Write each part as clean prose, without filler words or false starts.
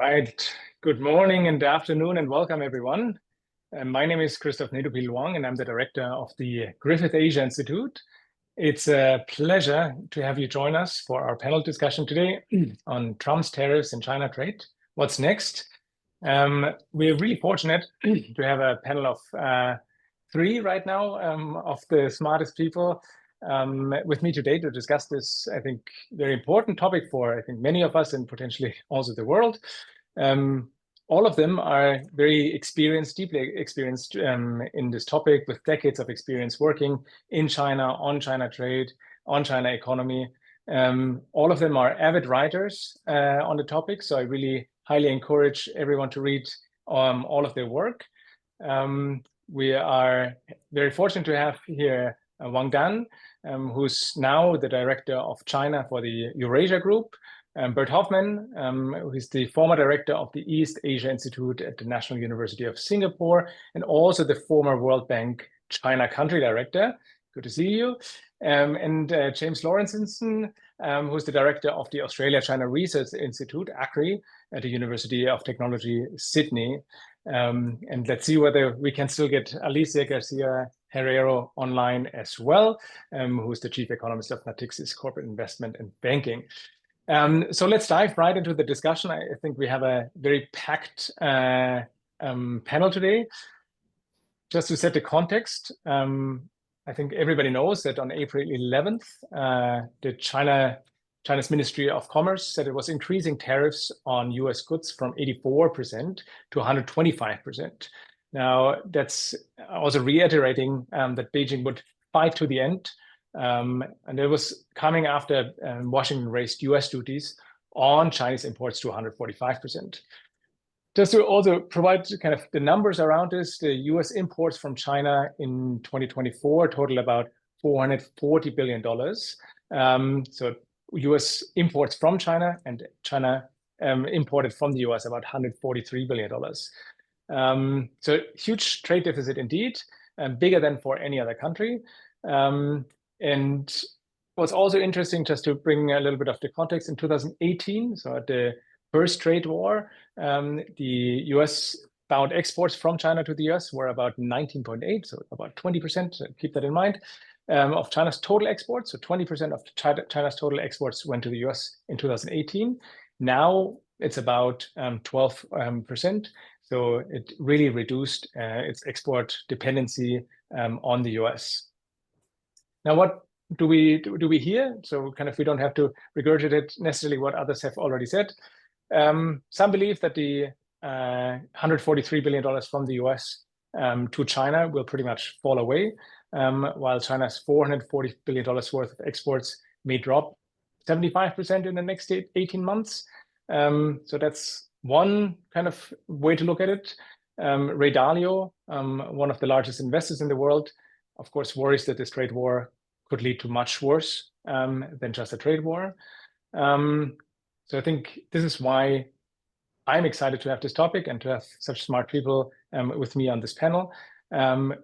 Right. Good morning and afternoon and welcome everyone. My name is Christoph Nedopil and I'm the director of the Griffith Asia Institute. It's a pleasure to have you join us for our panel discussion today on Trump's tariffs and China trade. What's next? We're really fortunate to have a panel of three right now of the smartest people with me today to discuss this, I think, very important topic for, I think, many of us and potentially also the world. All of them are very experienced, deeply experienced in this topic with decades of experience working in China, on China trade, on China economy. All of them are avid writers on the topic, so I really highly encourage everyone to read all of their work. We are very fortunate to have here Wang, who's now the director of China for the Eurasia group. Bert Hofman, who is the former director of the East Asia Institute at the National University of Singapore, and also the former World Bank China country director. Good to see you. And James Laurenceson, who's the director of the Australia-China Research Institute, ACRI, at the University of Technology, Sydney. And let's see whether we can still get Alicia Garcia Herrero online as well, who's the chief economist of Natixis Corporate Investment and Banking. So let's dive right into the discussion. I think we have a very packed panel today. Just to set the context, I think everybody knows that on April 11th, China's Ministry of Commerce said it was increasing tariffs on US goods from 84% to 125%. Now, that's also reiterating that Beijing would fight to the end. And it was coming after Washington raised US duties on Chinese imports to 145%. Just to also provide kind of the numbers around this, the US imports from China in 2024 total about $440 billion. So US imports from China and China imported from the US about $143 billion. So huge trade deficit indeed, bigger than for any other country. And what's also interesting, just to bring a little bit of the context, in 2018, so at the first trade war, the US-bound exports from China to the US were about 19.8, so about 20%, so keep that in mind, of China's total exports. So 20% of China's total exports went to the US in 2018. Now it's about 12%. So it really reduced its export dependency on the US. Now, what do we hear? So kind of we don't have to regurgitate necessarily what others have already said. Some believe that the $143 billion from the US to China will pretty much fall away, while China's $440 billion worth of exports may drop 75% in the next 18 months. So that's one kind of way to look at it. Ray Dalio, one of the largest investors in the world, of course, worries that this trade war could lead to much worse than just a trade war. So I think this is why I'm excited to have this topic and to have such smart people with me on this panel.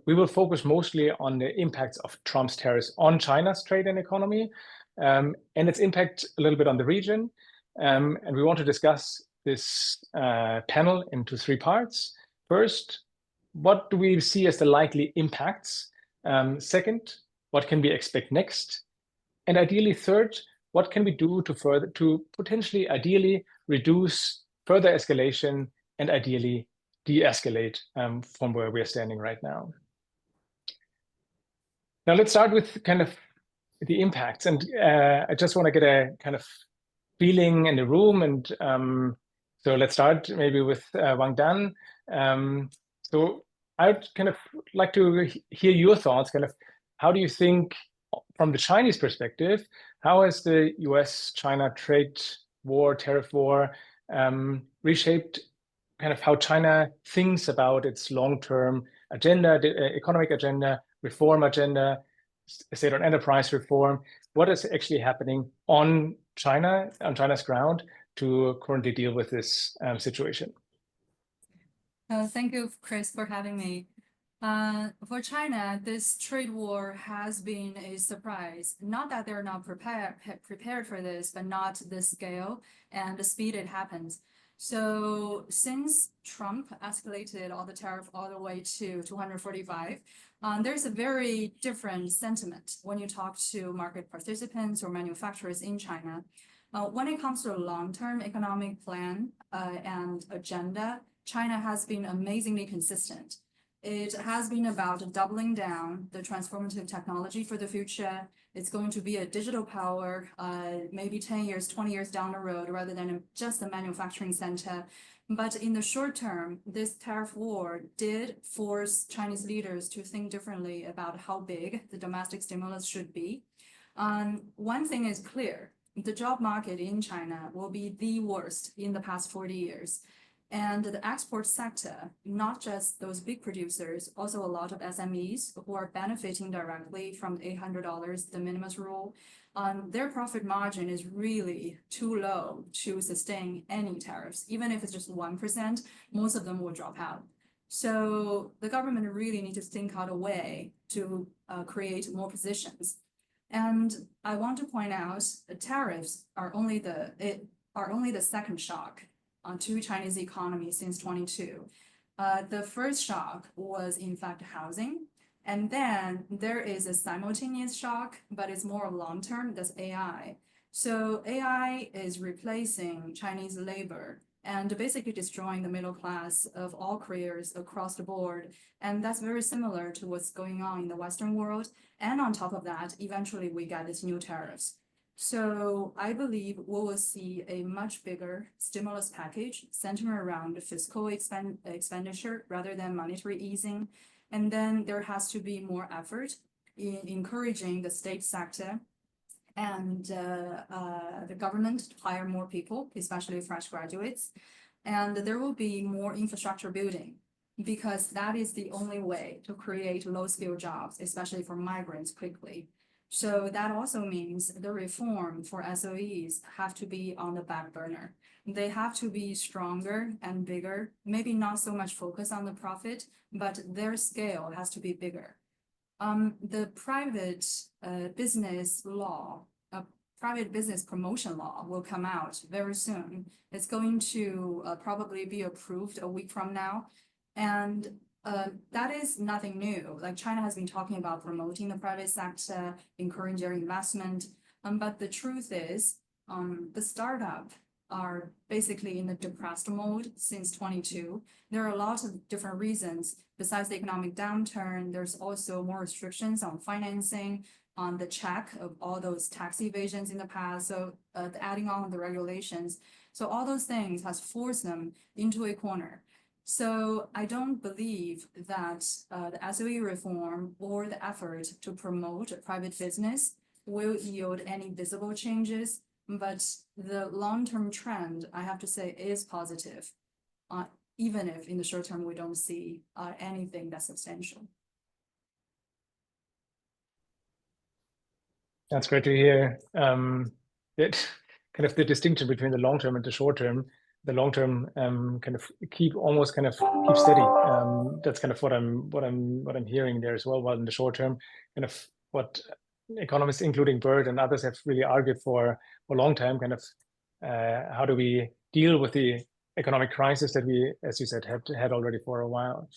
We will focus mostly on the impacts of Trump's tariffs on China's trade and economy and its impact a little bit on the region. And we want to discuss this panel into three parts. First, what do we see as the likely impacts? Second, what can we expect next? And ideally, third, what can we do to potentially, ideally, reduce further escalation and ideally de-escalate from where we're standing right now? Now, let's start with kind of the impacts. And I just want to get a kind of feeling in the room. And so let's start maybe with Wang Dan. So I'd kind of like to hear your thoughts, kind of how do you think from the Chinese perspective, how has the US-China trade war, tariff war reshaped kind of how China thinks about its long-term agenda, the economic agenda, reform agenda, state-owned enterprise reform? What is actually happening on China's ground to currently deal with this situation? Thank you, Chris, for having me. For China, this trade war has been a surprise. Not that they're not prepared for this, but not the scale and the speed it happens. So since Trump escalated all the tariff all the way to 245, there's a very different sentiment when you talk to market participants or manufacturers in China. When it comes to a long-term economic plan and agenda, China has been amazingly consistent. It has been about doubling down the transformative technology for the future. It's going to be a digital power, maybe 10 years, 20 years down the road, rather than just a manufacturing center. But in the short term, this tariff war did force Chinese leaders to think differently about how big the domestic stimulus should be. One thing is clear, the job market in China will be the worst in the past 40 years. And the export sector, not just those big producers, also a lot of SMEs who are benefiting directly from $800 de minimis rule, their profit margin is really too low to sustain any tariffs. Even if it's just 1%, most of them will drop out. So the government really needs to think out a way to create more positions. And I want to point out, tariffs are only the second shock to Chinese economy since 22. The first shock was in fact housing. And then there is a simultaneous shock, but it's more long-term, that's AI. So AI is replacing Chinese labor and basically destroying the middle class of all careers across the board. And that's very similar to what's going on in the Western world. And on top of that, eventually we get these new tariffs. So I believe we will see a much bigger stimulus package centered around fiscal expenditure rather than monetary easing. And then there has to be more effort in encouraging the state sector and the government to hire more people, especially fresh graduates. And there will be more infrastructure building, because that is the only way to create low-skill jobs, especially for migrants, quickly. So that also means the reform for SOEs have to be on the back burner. They have to be stronger and bigger, maybe not so much focus on the profit, but their scale has to be bigger. The private business law, private business promotion law will come out very soon. It's going to probably be approved a week from now. And that is nothing new. Like China has been talking about promoting the private sector, encouraging their investment. But the truth is, the startup are basically in a depressed mode since 22. There are a lot of different reasons. Besides the economic downturn, there's also more restrictions on financing, on the check of all those tax evasions in the past. So adding on the regulations. So all those things has forced them into a corner. So I don't believe that the SOE reform or the effort to promote private business will yield any visible changes, but the long-term trend, I have to say, is positive, even if in the short term we don't see anything that's substantial. That's great to hear. That kind of the distinction between the long term and the short term. The long term kind of keep steady. That's kind of what I'm hearing there as well. While in the short term, kind of what economists, including Bert and others, have really argued for a long time. Kind of how do we deal with the economic crisis that we, as you said, had already for a while.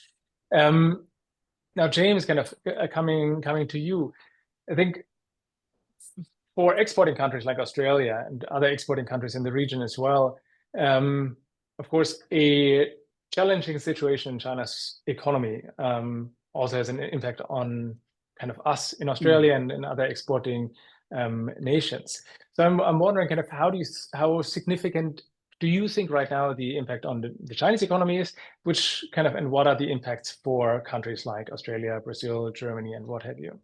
Now, James, kind of coming to you, I think for exporting countries like Australia and other exporting countries in the region as well. Of course, a challenging situation in China's economy also has an impact on kind of us in Australia and in other exporting nations. So I'm wondering kind of how significant do you think right now the impact on the Chinese economy is, and what are the impacts for countries like Australia, Brazil, Germany, and what have you?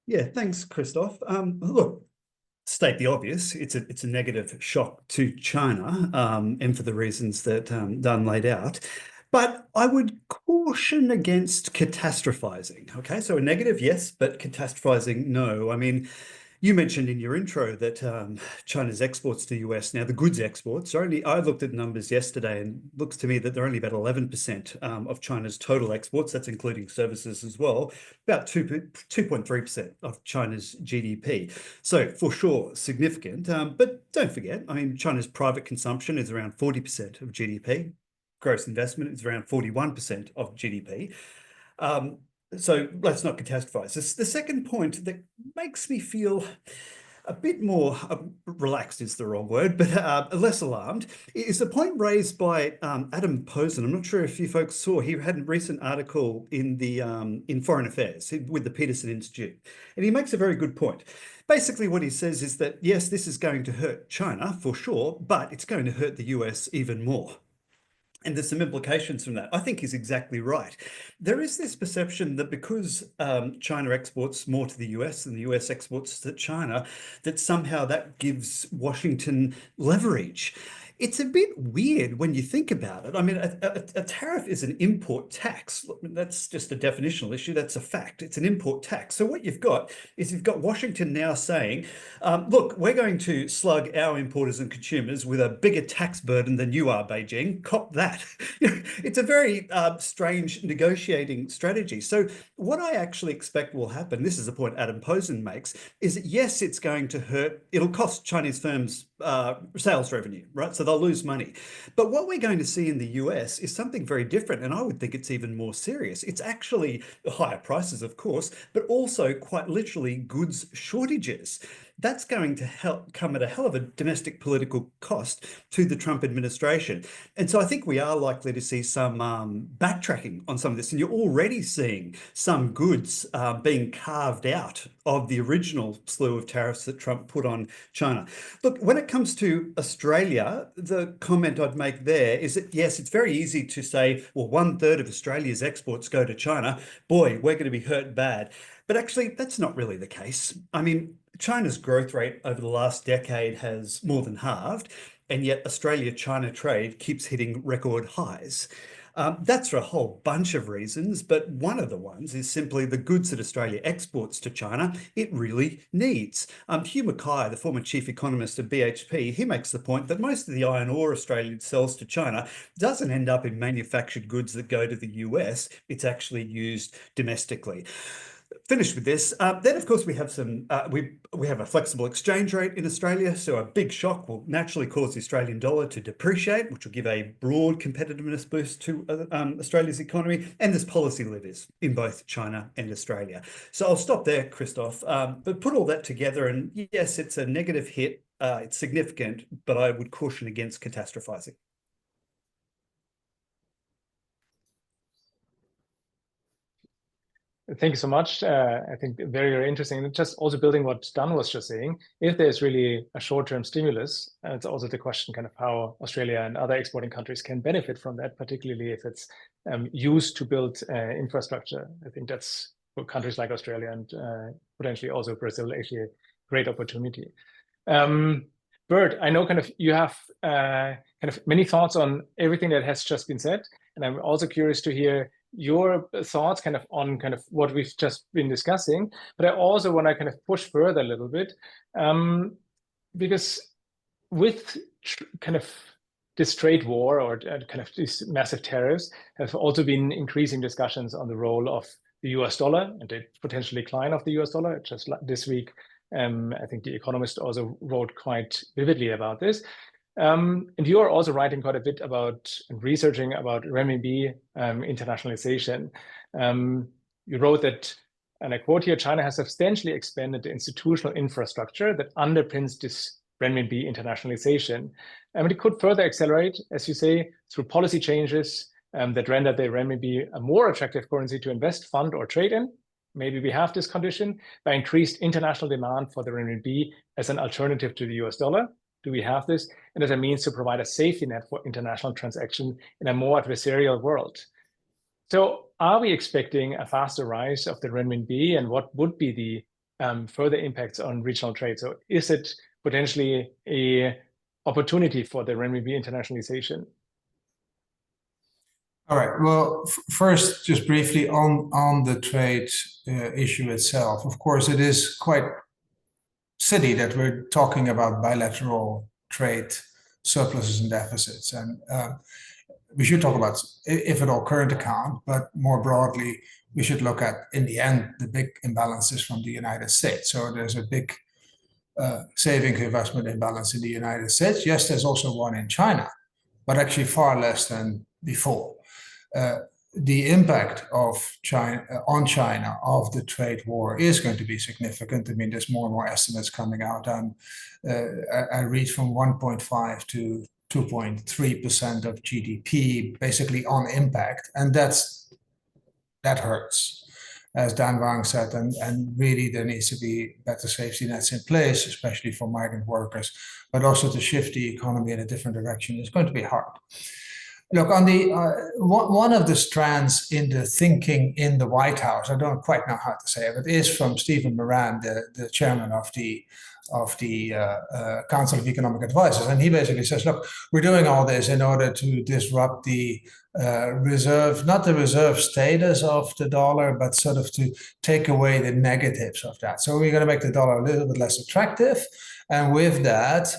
Yeah, thanks, Christoph. Look, state the obvious, it's a negative shock to China, and for the reasons that Dunn laid out. But I would caution against catastrophizing. Okay, so a negative, yes, but catastrophizing, no. I mean, You mentioned in your intro that China's exports to the US, now the goods exports are only, I looked at numbers yesterday and it looks to me that they're only about 11% of China's total exports. That's including services as well, about 2.3% of China's GDP. So for sure, significant. But don't forget, I mean, China's private consumption is around 40% of GDP. Gross investment is around 41% of GDP. So let's not catastrophize. The second point that makes me feel a bit more relaxed is the wrong word, but less alarmed, is the point raised by Adam Posen. I'm not sure if you folks saw, he had a recent article in the in Foreign Affairs with the Peterson Institute, and he makes a very good point. Basically, what he says is that, yes, this is going to hurt China for sure, but it's going to hurt the US even more. And there's some implications from that. I think he's exactly right. There is this perception that because China exports more to the US than the US exports to China, that somehow that gives Washington leverage. It's a bit weird when you think about it. I mean, a tariff is an import tax. That's just a definitional issue. That's a fact. It's an import tax. So what you've got is you've got Washington now saying, look, we're going to slug our importers and consumers with a bigger tax burden than you are, Beijing. Cop that. It's a very strange negotiating strategy. So what I actually expect will happen, this is a point Adam Posen makes, is that yes, it's going to hurt. It'll cost Chinese firms sales revenue, right? So they'll lose money. But what we're going to see in the US is something very different. And I would think it's even more serious. It's actually higher prices, of course, but also quite literally goods shortages. That's going to come at a hell of a domestic political cost to the Trump administration. And so I think we are likely to see some backtracking on some of this. And you're already seeing some goods being carved out of the original slew of tariffs that Trump put on China. Look, when it comes to Australia, the comment I'd make there is that, yes, it's very easy to say, well, 1/3 of Australia's exports go to China. Boy, we're going to be hurt bad. But actually, that's not really the case. I mean, China's growth rate over the last decade has more than halved, and yet Australia-China trade keeps hitting record highs. That's for a whole bunch of reasons, but one of the ones is simply the goods that Australia exports to China, it really needs. Hugh Mackay, the former chief economist of BHP, he makes the point that most of the iron ore Australia sells to China doesn't end up in manufactured goods that go to the US, it's actually used domestically. Finished with this, then of course we have some we have a flexible exchange rate in Australia, so a big shock will naturally cause the Australian dollar to depreciate, which will give a broad competitiveness boost to Australia's economy, and there's policy levers in both China and Australia. So I'll stop there, Christoph, but put all that together and yes, it's a negative hit, it's significant, but I would caution against catastrophizing. Thank you so much. I think very, very interesting. And just also building what Dan was just saying, if there's really a short-term stimulus, and it's also the question kind of how Australia and other exporting countries can benefit from that, particularly if it's used to build infrastructure. I think that's for countries like Australia and potentially also Brazil actually a great opportunity. Bert, I know kind of you have kind of many thoughts on everything that has just been said, and I'm also curious to hear your thoughts kind of on kind of what we've just been discussing, but I also want to kind of push further a little bit because with kind of this trade war or kind of these massive tariffs have also been increasing discussions on the role of the US dollar and the potential decline of the US dollar. Just this week, I think The Economist also wrote quite vividly about this. And you are also writing quite a bit about and researching about renminbi internationalization. You wrote that, and I quote here, China has substantially expanded the institutional infrastructure that underpins this renminbi internationalization. And it could further accelerate, as you say, through policy changes that render the renminbi a more attractive currency to invest, fund, or trade in. Maybe we have this condition by increased international demand for the renminbi as an alternative to the US dollar. Do we have this? And as a means to provide a safety net for international transaction in a more adversarial world. So are we expecting a faster rise of the renminbi, and what would be the further impacts on regional trade? So is it potentially an opportunity for the renminbi internationalization? All right. Well, first, just briefly on the trade issue itself. Of course, it is quite silly that we're talking about bilateral trade surpluses and deficits. And we should talk about, if at all, current account, but more broadly, we should look at, in the end, the big imbalances from the United States. So there's a big savings investment imbalance in the United States. Yes, there's also one in China, but actually far less than before. The impact of China on China of the trade war is going to be significant. I mean, there's more and more estimates coming out, and I read from 1.5 to 2.3% of GDP, basically on impact, and that hurts, as Dan Wang said, and really there needs to be better safety nets in place, especially for migrant workers, but also to shift the economy in a different direction is going to be hard. Look, on the one of the strands in the thinking in the White House, I don't quite know how to say it, but is from Stephen Moran, the chairman of the Council of Economic Advisors, and he basically says, look, we're doing all this in order to disrupt the reserve, not the reserve status of the dollar, but sort of to take away the negatives of that. So we're going to make the dollar a little bit less attractive. And with that,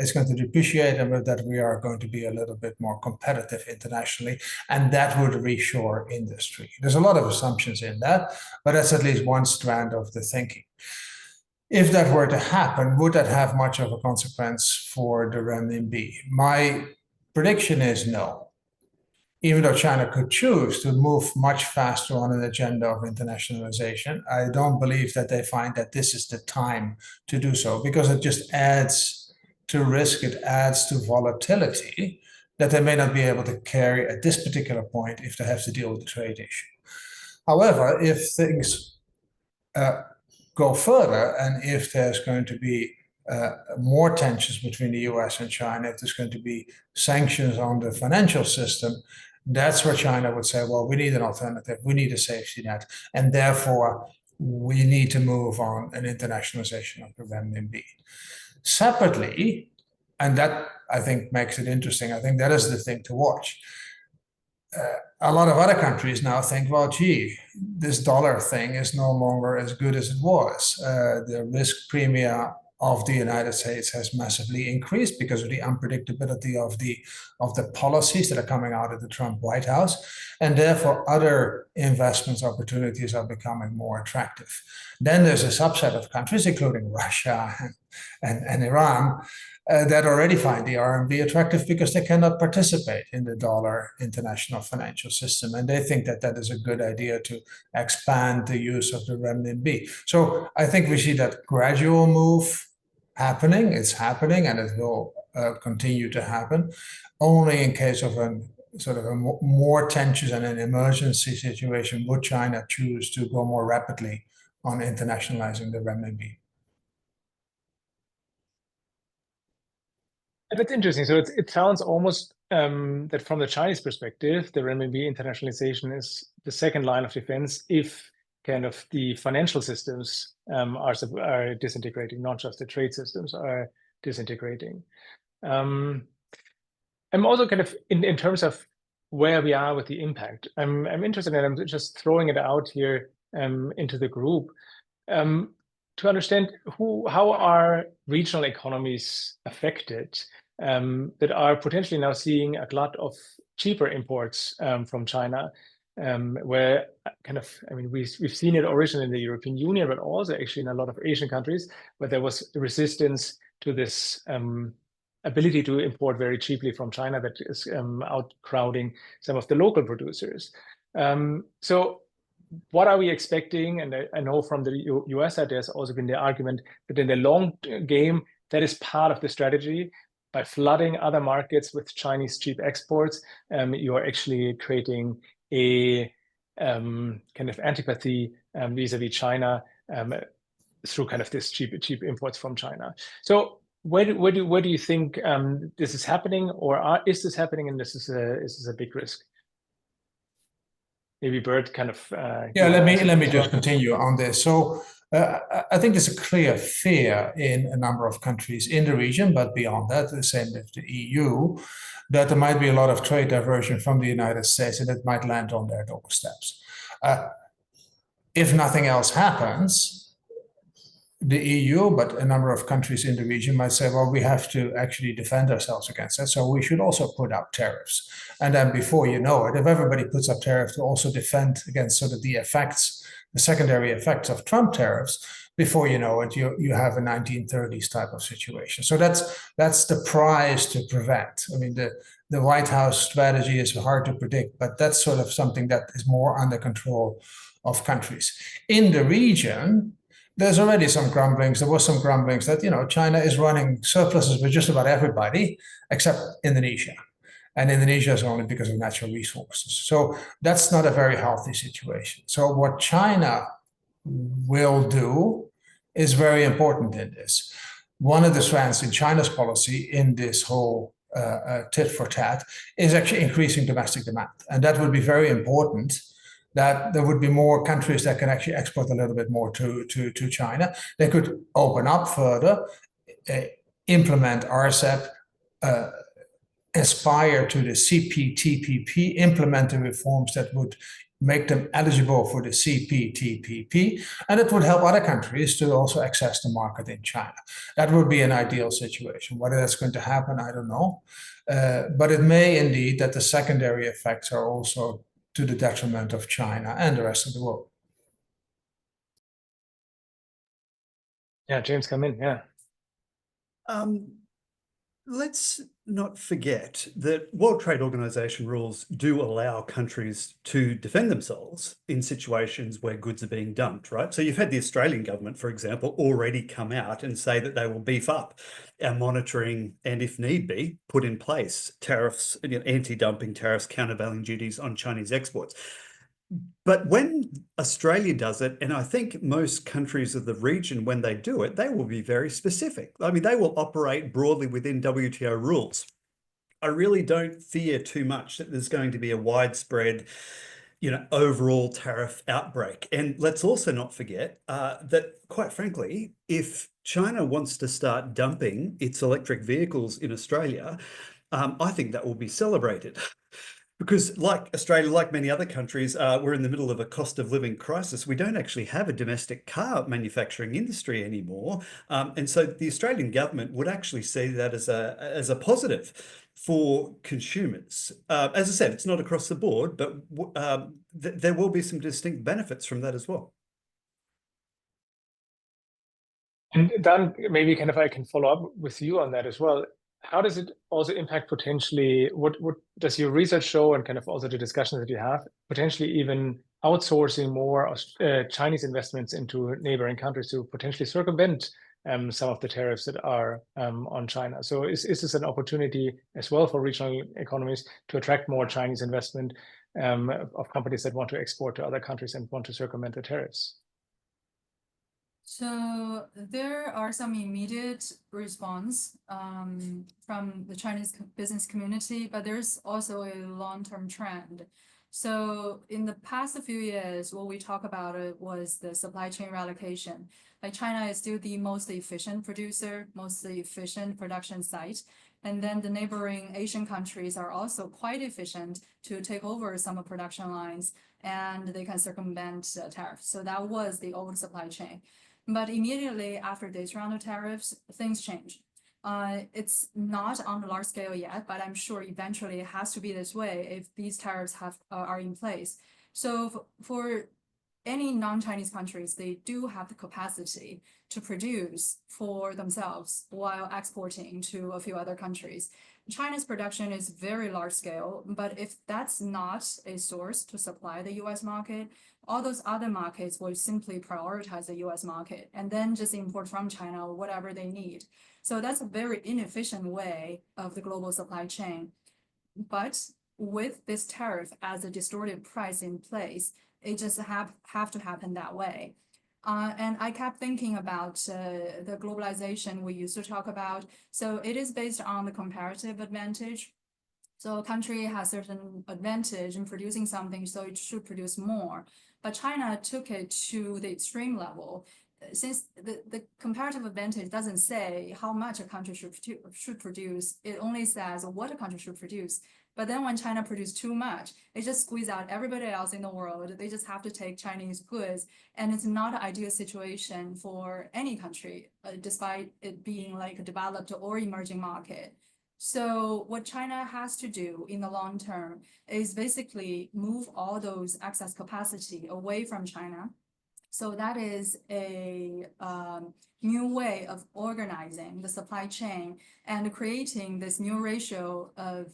it's going to depreciate, and with that, we are going to be a little bit more competitive internationally, and that would reshore industry. There's a lot of assumptions in that, but that's at least one strand of the thinking. If that were to happen, would that have much of a consequence for the renminbi? My prediction is no. Even though China could choose to move much faster on an agenda of internationalization, I don't believe that they find that this is the time to do so, because it just adds to risk, it adds to volatility that they may not be able to carry at this particular point if they have to deal with the trade issue. However, if things go further, and if there's going to be more tensions between the US and China, if there's going to be sanctions on the financial system, that's where China would say, well, we need an alternative, we need a safety net, and therefore we need to move on an internationalization of the renminbi. Separately, and that I think makes it interesting, I think that is the thing to watch. A lot of other countries now think, well, gee, this dollar thing is no longer as good as it was. The risk premia of the United States has massively increased because of the unpredictability of the policies that are coming out of the Trump White House, and therefore other investments opportunities are becoming more attractive. Then there's a subset of countries, including Russia and Iran, that already find the RMB attractive because they cannot participate in the dollar international financial system. And they think that that is a good idea to expand the use of the renminbi. So I think we see that gradual move happening. It's happening, and it will continue to happen. Only in case of a sort of more tensions and an emergency situation would China choose to go more rapidly on internationalizing the renminbi. That's interesting. So it sounds almost that from the Chinese perspective, the renminbi internationalization is the second line of defense if kind of the financial systems are disintegrating, not just the trade systems are disintegrating. I'm also kind of in terms of where we are with the impact. I'm interested, and I'm just throwing it out here into the group to understand how are regional economies affected that are potentially now seeing a glut of cheaper imports from China, where kind of, I mean, we've seen it originally in the European Union, but also actually in a lot of Asian countries, where there was resistance to this ability to import very cheaply from China that is outcrowding some of the local producers. So what are we expecting? And I know from the US side, there's also been the argument that in the long game, that is part of the strategy. By flooding other markets with Chinese cheap exports, you are actually creating a kind of antipathy vis-a-vis China through kind of this cheap imports from China. So where do you think this is happening, or is this happening, and is this a big risk? Maybe Bert kind of yeah. Let me just continue on this. So I think there's a clear fear in a number of countries in the region, but beyond that, the same with the EU, that there might be a lot of trade diversion from the United States, and it might land on their doorsteps. If nothing else happens, the EU, but a number of countries in the region might say, well, we have to actually defend ourselves against that. So we should also put up tariffs. And then before you know it, if everybody puts up tariffs to also defend against sort of the effects, the secondary effects of Trump tariffs, before you know it, you have a 1930s type of situation. So that's the prize to prevent. I mean, the White House strategy is hard to predict, but that's sort of something that is more under control of countries. In the region, there's already some grumblings. There was some grumblings that, China is running surpluses with just about everybody except Indonesia. And Indonesia is only because of natural resources. So that's not a very healthy situation. So what China will do is very important in this. One of the strands in China's policy in this whole tit for tat is actually increasing domestic demand. And that would be very important, that there would be more countries that can actually export a little bit more to China. They could open up further, implement RCEP, aspire to the CPTPP, implement the reforms that would make them eligible for the CPTPP, and it would help other countries to also access the market in China. That would be an ideal situation. Whether that's going to happen, I don't know. But it may indeed that the secondary effects are also to the detriment of China and the rest of the world. Yeah, James, come in. Yeah. Let's not forget that World Trade Organization rules do allow countries to defend themselves in situations where goods are being dumped, right? So you've had the Australian government, for example, already come out and say that they will beef up our monitoring and, if need be, put in place tariffs, anti-dumping tariffs, countervailing duties on Chinese exports. But when Australia does it, and I think most countries of the region, when they do it, they will be very specific. I mean, they will operate broadly within WTO rules. I really don't fear too much that there's going to be a widespread, overall tariff outbreak. And let's also not forget that, quite frankly, if China wants to start dumping its electric vehicles in Australia, I think that will be celebrated. Because like Australia, like many other countries, we're in the middle of a cost of living crisis. We don't actually have a domestic car manufacturing industry anymore. And so the Australian government would actually see that as a positive for consumers. As I said, it's not across the board, but there will be some distinct benefits from that as well. And Dan, maybe I can follow up with you on that as well. How does it also impact potentially, what does your research show, and also the discussions that you have, potentially even outsourcing more Chinese investments into neighboring countries to potentially circumvent some of the tariffs that are on China? So is this an opportunity as well for regional economies to attract more Chinese investment of companies that want to export to other countries and want to circumvent the tariffs? So there are some immediate response from the Chinese business community, but there's also a long-term trend. So in the past few years, what we talk about it was the supply chain reallocation. Like China is still the most efficient producer, most efficient production site. And then the neighboring Asian countries are also quite efficient to take over some production lines, and they can circumvent tariffs. So that was the old supply chain. But immediately after this round of tariffs, things change. It's not on a large scale yet, but I'm sure eventually it has to be this way if these tariffs are in place. So for any non-Chinese countries, they do have the capacity to produce for themselves while exporting to a few other countries. China's production is very large scale, but if that's not a source to supply the US market, all those other markets will simply prioritize the US market and then just import from China whatever they need. So that's a very inefficient way of the global supply chain. But with this tariff as a distorted price in place, it just have to happen that way. And I kept thinking about the globalization we used to talk about. So it is based on the comparative advantage. So a country has certain advantage in producing something, so it should produce more. But China took it to the extreme level. Since the comparative advantage doesn't say how much a country should produce, it only says what a country should produce. But then when China produces too much, it just squeezes out everybody else in the world. They just have to take Chinese goods. And it's not an ideal situation for any country, despite it being like a developed or emerging market. So what China has to do in the long term is basically move all those excess capacity away from China. So that is a new way of organizing the supply chain and creating this new ratio of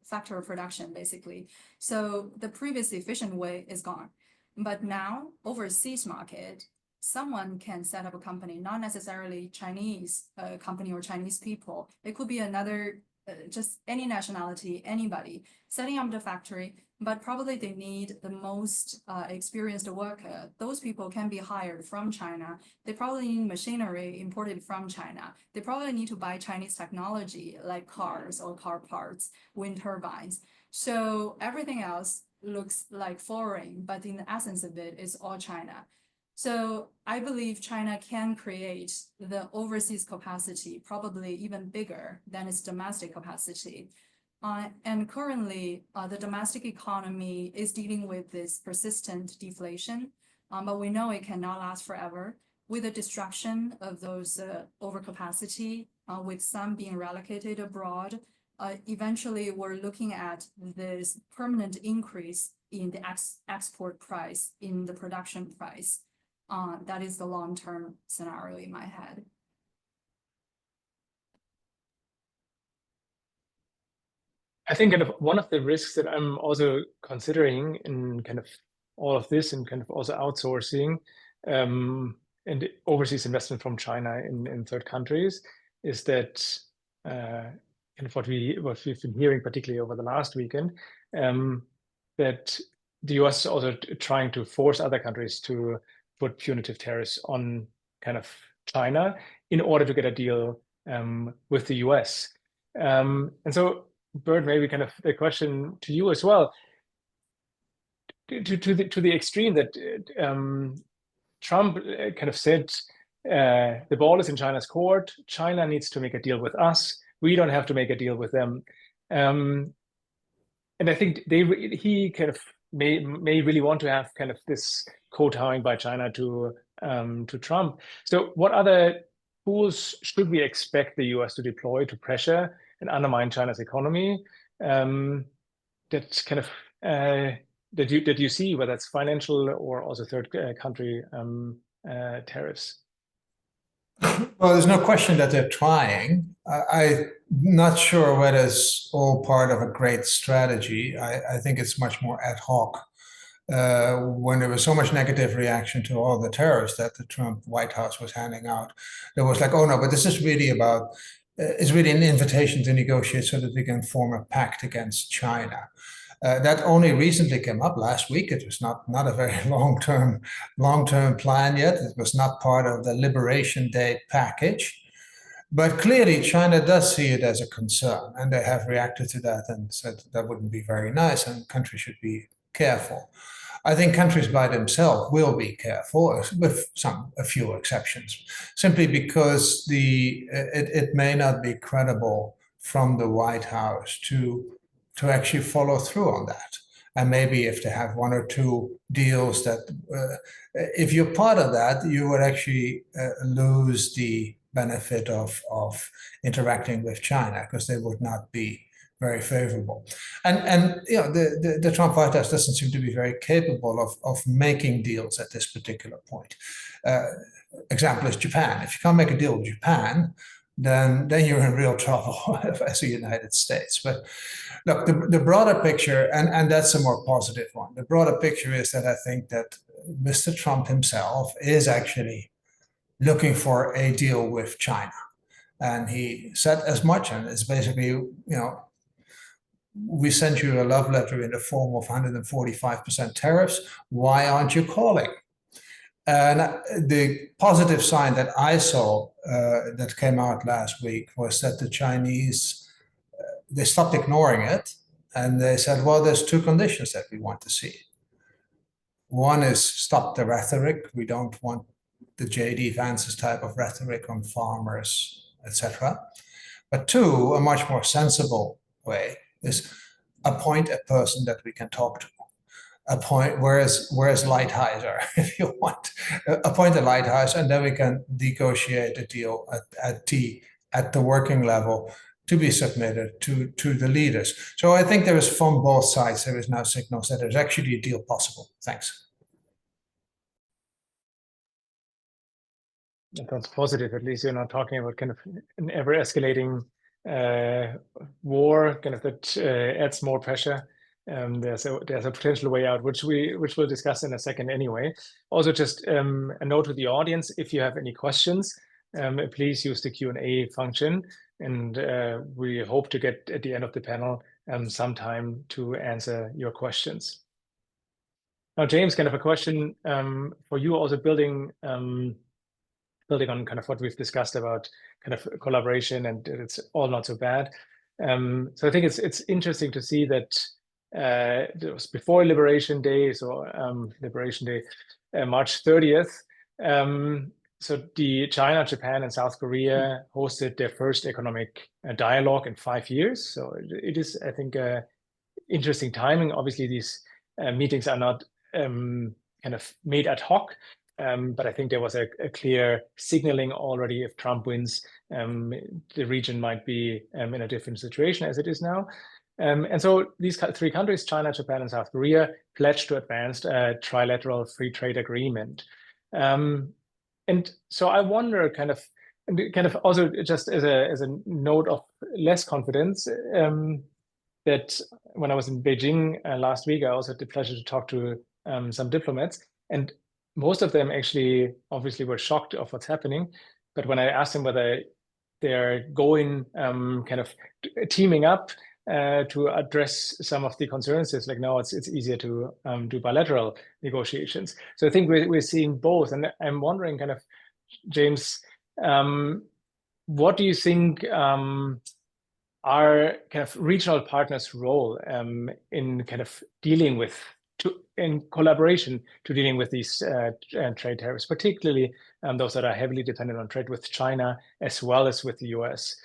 factor of production, basically. So the previous efficient way is gone. But now, overseas market, someone can set up a company, not necessarily Chinese company or Chinese people. It could be another, just any nationality, anybody, setting up the factory, but probably they need the most experienced worker. Those people can be hired from China. They probably need machinery imported from China. They probably need to buy Chinese technology like cars or car parts, wind turbines. So everything else looks like foreign, but in the essence of it is all China. So I believe China can create the overseas capacity, probably even bigger than its domestic capacity. And currently, the domestic economy is dealing with this persistent deflation, but we know it cannot last forever. With the destruction of those overcapacity, with some being relocated abroad, eventually we're looking at this permanent increase in the export price, in the production price. That is the long-term scenario in my head. I think kind of one of the risks that I'm also considering in kind of all of this and kind of also outsourcing and overseas investment from China in third countries is that kind of what we've been hearing, particularly over the last weekend, that the US is also trying to force other countries to put punitive tariffs on kind of China in order to get a deal with the US. And so, Bert, maybe kind of the question to you as well, to the extreme that Trump kind of said the ball is in China's court. China needs to make a deal with us. We don't have to make a deal with them. And I think he kind of may really want to have kind of this kowtowing by China to Trump. So what other tools should we expect the US to deploy to pressure and undermine China's economy? That kind of that you see, whether it's financial or also third country tariffs. Well, there's no question that they're trying. I'm not sure whether it's all part of a great strategy. I think it's much more ad hoc. When there was so much negative reaction to all the tariffs that the Trump White House was handing out, there was like, oh no, but this is really about, it's really an invitation to negotiate so that we can form a pact against China. That only recently came up last week. It was not a very long-term plan yet. It was not part of the Liberation Day package. But clearly, China does see it as a concern, and they have reacted to that and said that wouldn't be very nice, and countries should be careful. I think countries by themselves will be careful, with a few exceptions, simply because it may not be credible from the White House to actually follow through on that. And maybe if they have one or two deals that, if you're part of that, you would actually lose the benefit of interacting with China, because they would not be very favorable. And you know, the Trump White House doesn't seem to be very capable of making deals at this particular point. Example is Japan. If you can't make a deal with Japan, then you're in real trouble as the United States. But look, the broader picture, and that's a more positive one, the broader picture is that I think that Mr. Trump himself is actually looking for a deal with China. And he said as much, and it's basically, you know, we sent you a love letter in the form of 145% tariffs. Why aren't you calling? And the positive sign that I saw that came out last week was that the Chinese, they stopped ignoring it. And they said, well, there's two conditions that we want to see. One is stop the rhetoric. We don't want the J.D. Vance's type of rhetoric on farmers, etc. But two, a much more sensible way is appoint a person that we can talk to. Whereas Lighthizer, if you want, appoint a Lighthizer, and then we can negotiate a deal at the working level to be submitted to the leaders. So I think there is, from both sides, there is now signals that there's actually a deal possible. Thanks. That sounds positive. At least you're not talking about kind of an ever-escalating war, kind of that adds more pressure. There's a potential way out, which we'll discuss in a second anyway. Also, just a note to the audience: if you have any questions, please use the Q&A function, and we hope to get at the end of the panel some time to answer your questions. Now, James, kind of a question for you, also building on kind of what we've discussed about kind of collaboration, and it's all not so bad. So I think it's interesting to see that it was before Liberation Day, so Liberation Day, March 30th. So the China, Japan, and South Korea hosted their first economic dialogue in 5 years. So it is, I think, interesting timing. Obviously, these meetings are not kind of made ad hoc. But I think there was a clear signaling already. If Trump wins, the region might be in a different situation as it is now. And so these 3 countries, China, Japan, and South Korea, pledged to advance a trilateral free trade agreement. And so I wonder, kind of also just as a note of less confidence, that when I was in Beijing last week, I also had the pleasure to talk to some diplomats, and most of them actually obviously were shocked of what's happening. But when I asked them whether they're going kind of teaming up to address some of the concerns, it's like, no, it's easier to do bilateral negotiations. So I think we're seeing both. And I'm wondering, kind of, James, what do you think are kind of regional partners' role in kind of dealing with, in collaboration to dealing with these trade tariffs, particularly those that are heavily dependent on trade with China as well as with the US?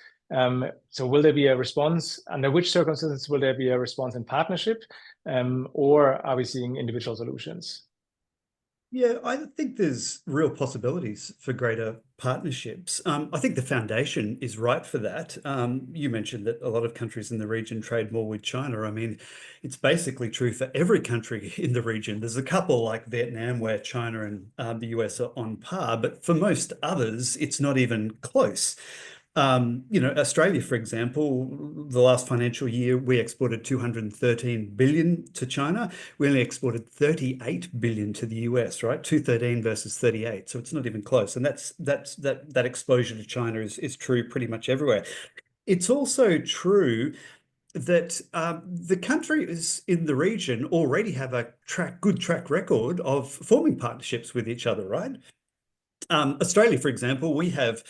So will there be a response? Under which circumstances will there be a response in partnership, or are we seeing individual solutions? Yeah, I think there's real possibilities for greater partnerships. I think the foundation is right for that. You mentioned that a lot of countries in the region trade more with China. I mean, it's basically true for every country in the region. There's a couple like Vietnam where China and the US are on par, but for most others, it's not even close. Australia, for example, the last financial year, we exported 213 billion to China. We only exported 38 billion to the US, right? 213 versus 38. So it's not even close. And that exposure to China is true pretty much everywhere. It's also true that the countries in the region already have a good track record of forming partnerships with each other, right? Australia, for example, we have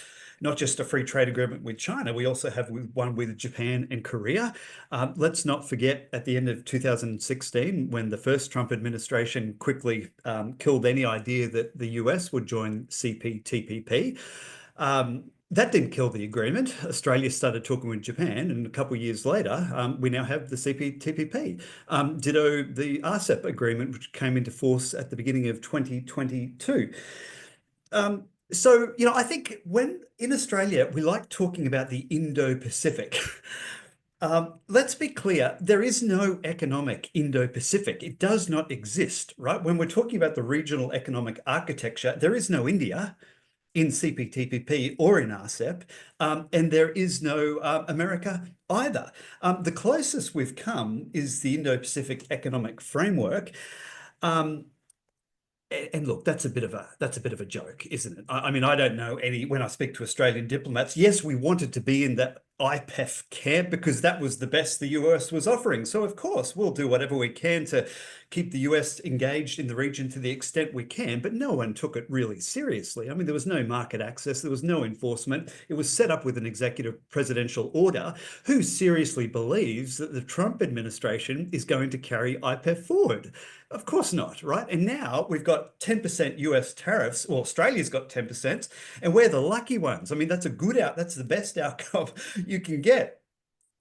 not just a free trade agreement with China, we also have one with Japan and Korea. Let's not forget at the end of 2016, when the first Trump administration quickly killed any idea that the US would join CPTPP. That didn't kill the agreement. Australia started talking with Japan, and a couple of years later, we now have the CPTPP. Ditto the RCEP agreement, which came into force at the beginning of 2022. So, I think when in Australia, we like talking about the Indo-Pacific. Let's be clear, there is no economic Indo-Pacific. It does not exist, right? When we're talking about the regional economic architecture, there is no India in CPTPP or in RCEP, and there is no America either. The closest we've come is the Indo-Pacific Economic Framework. And look, that's a bit of a joke, isn't it? I mean, I don't know when I speak to Australian diplomats, yes, we wanted to be in that IPEF camp because that was the best the US was offering. So of course, we'll do whatever we can to keep the US engaged in the region to the extent we can, but no one took it really seriously. I mean, there was no market access, there was no enforcement. It was set up with an executive presidential order. Who seriously believes that the Trump administration is going to carry IPEF forward? Of course not, right? And now we've got 10% US tariffs. Well, Australia's got 10%, and we're the lucky ones. I mean, that's the best outcome you can get.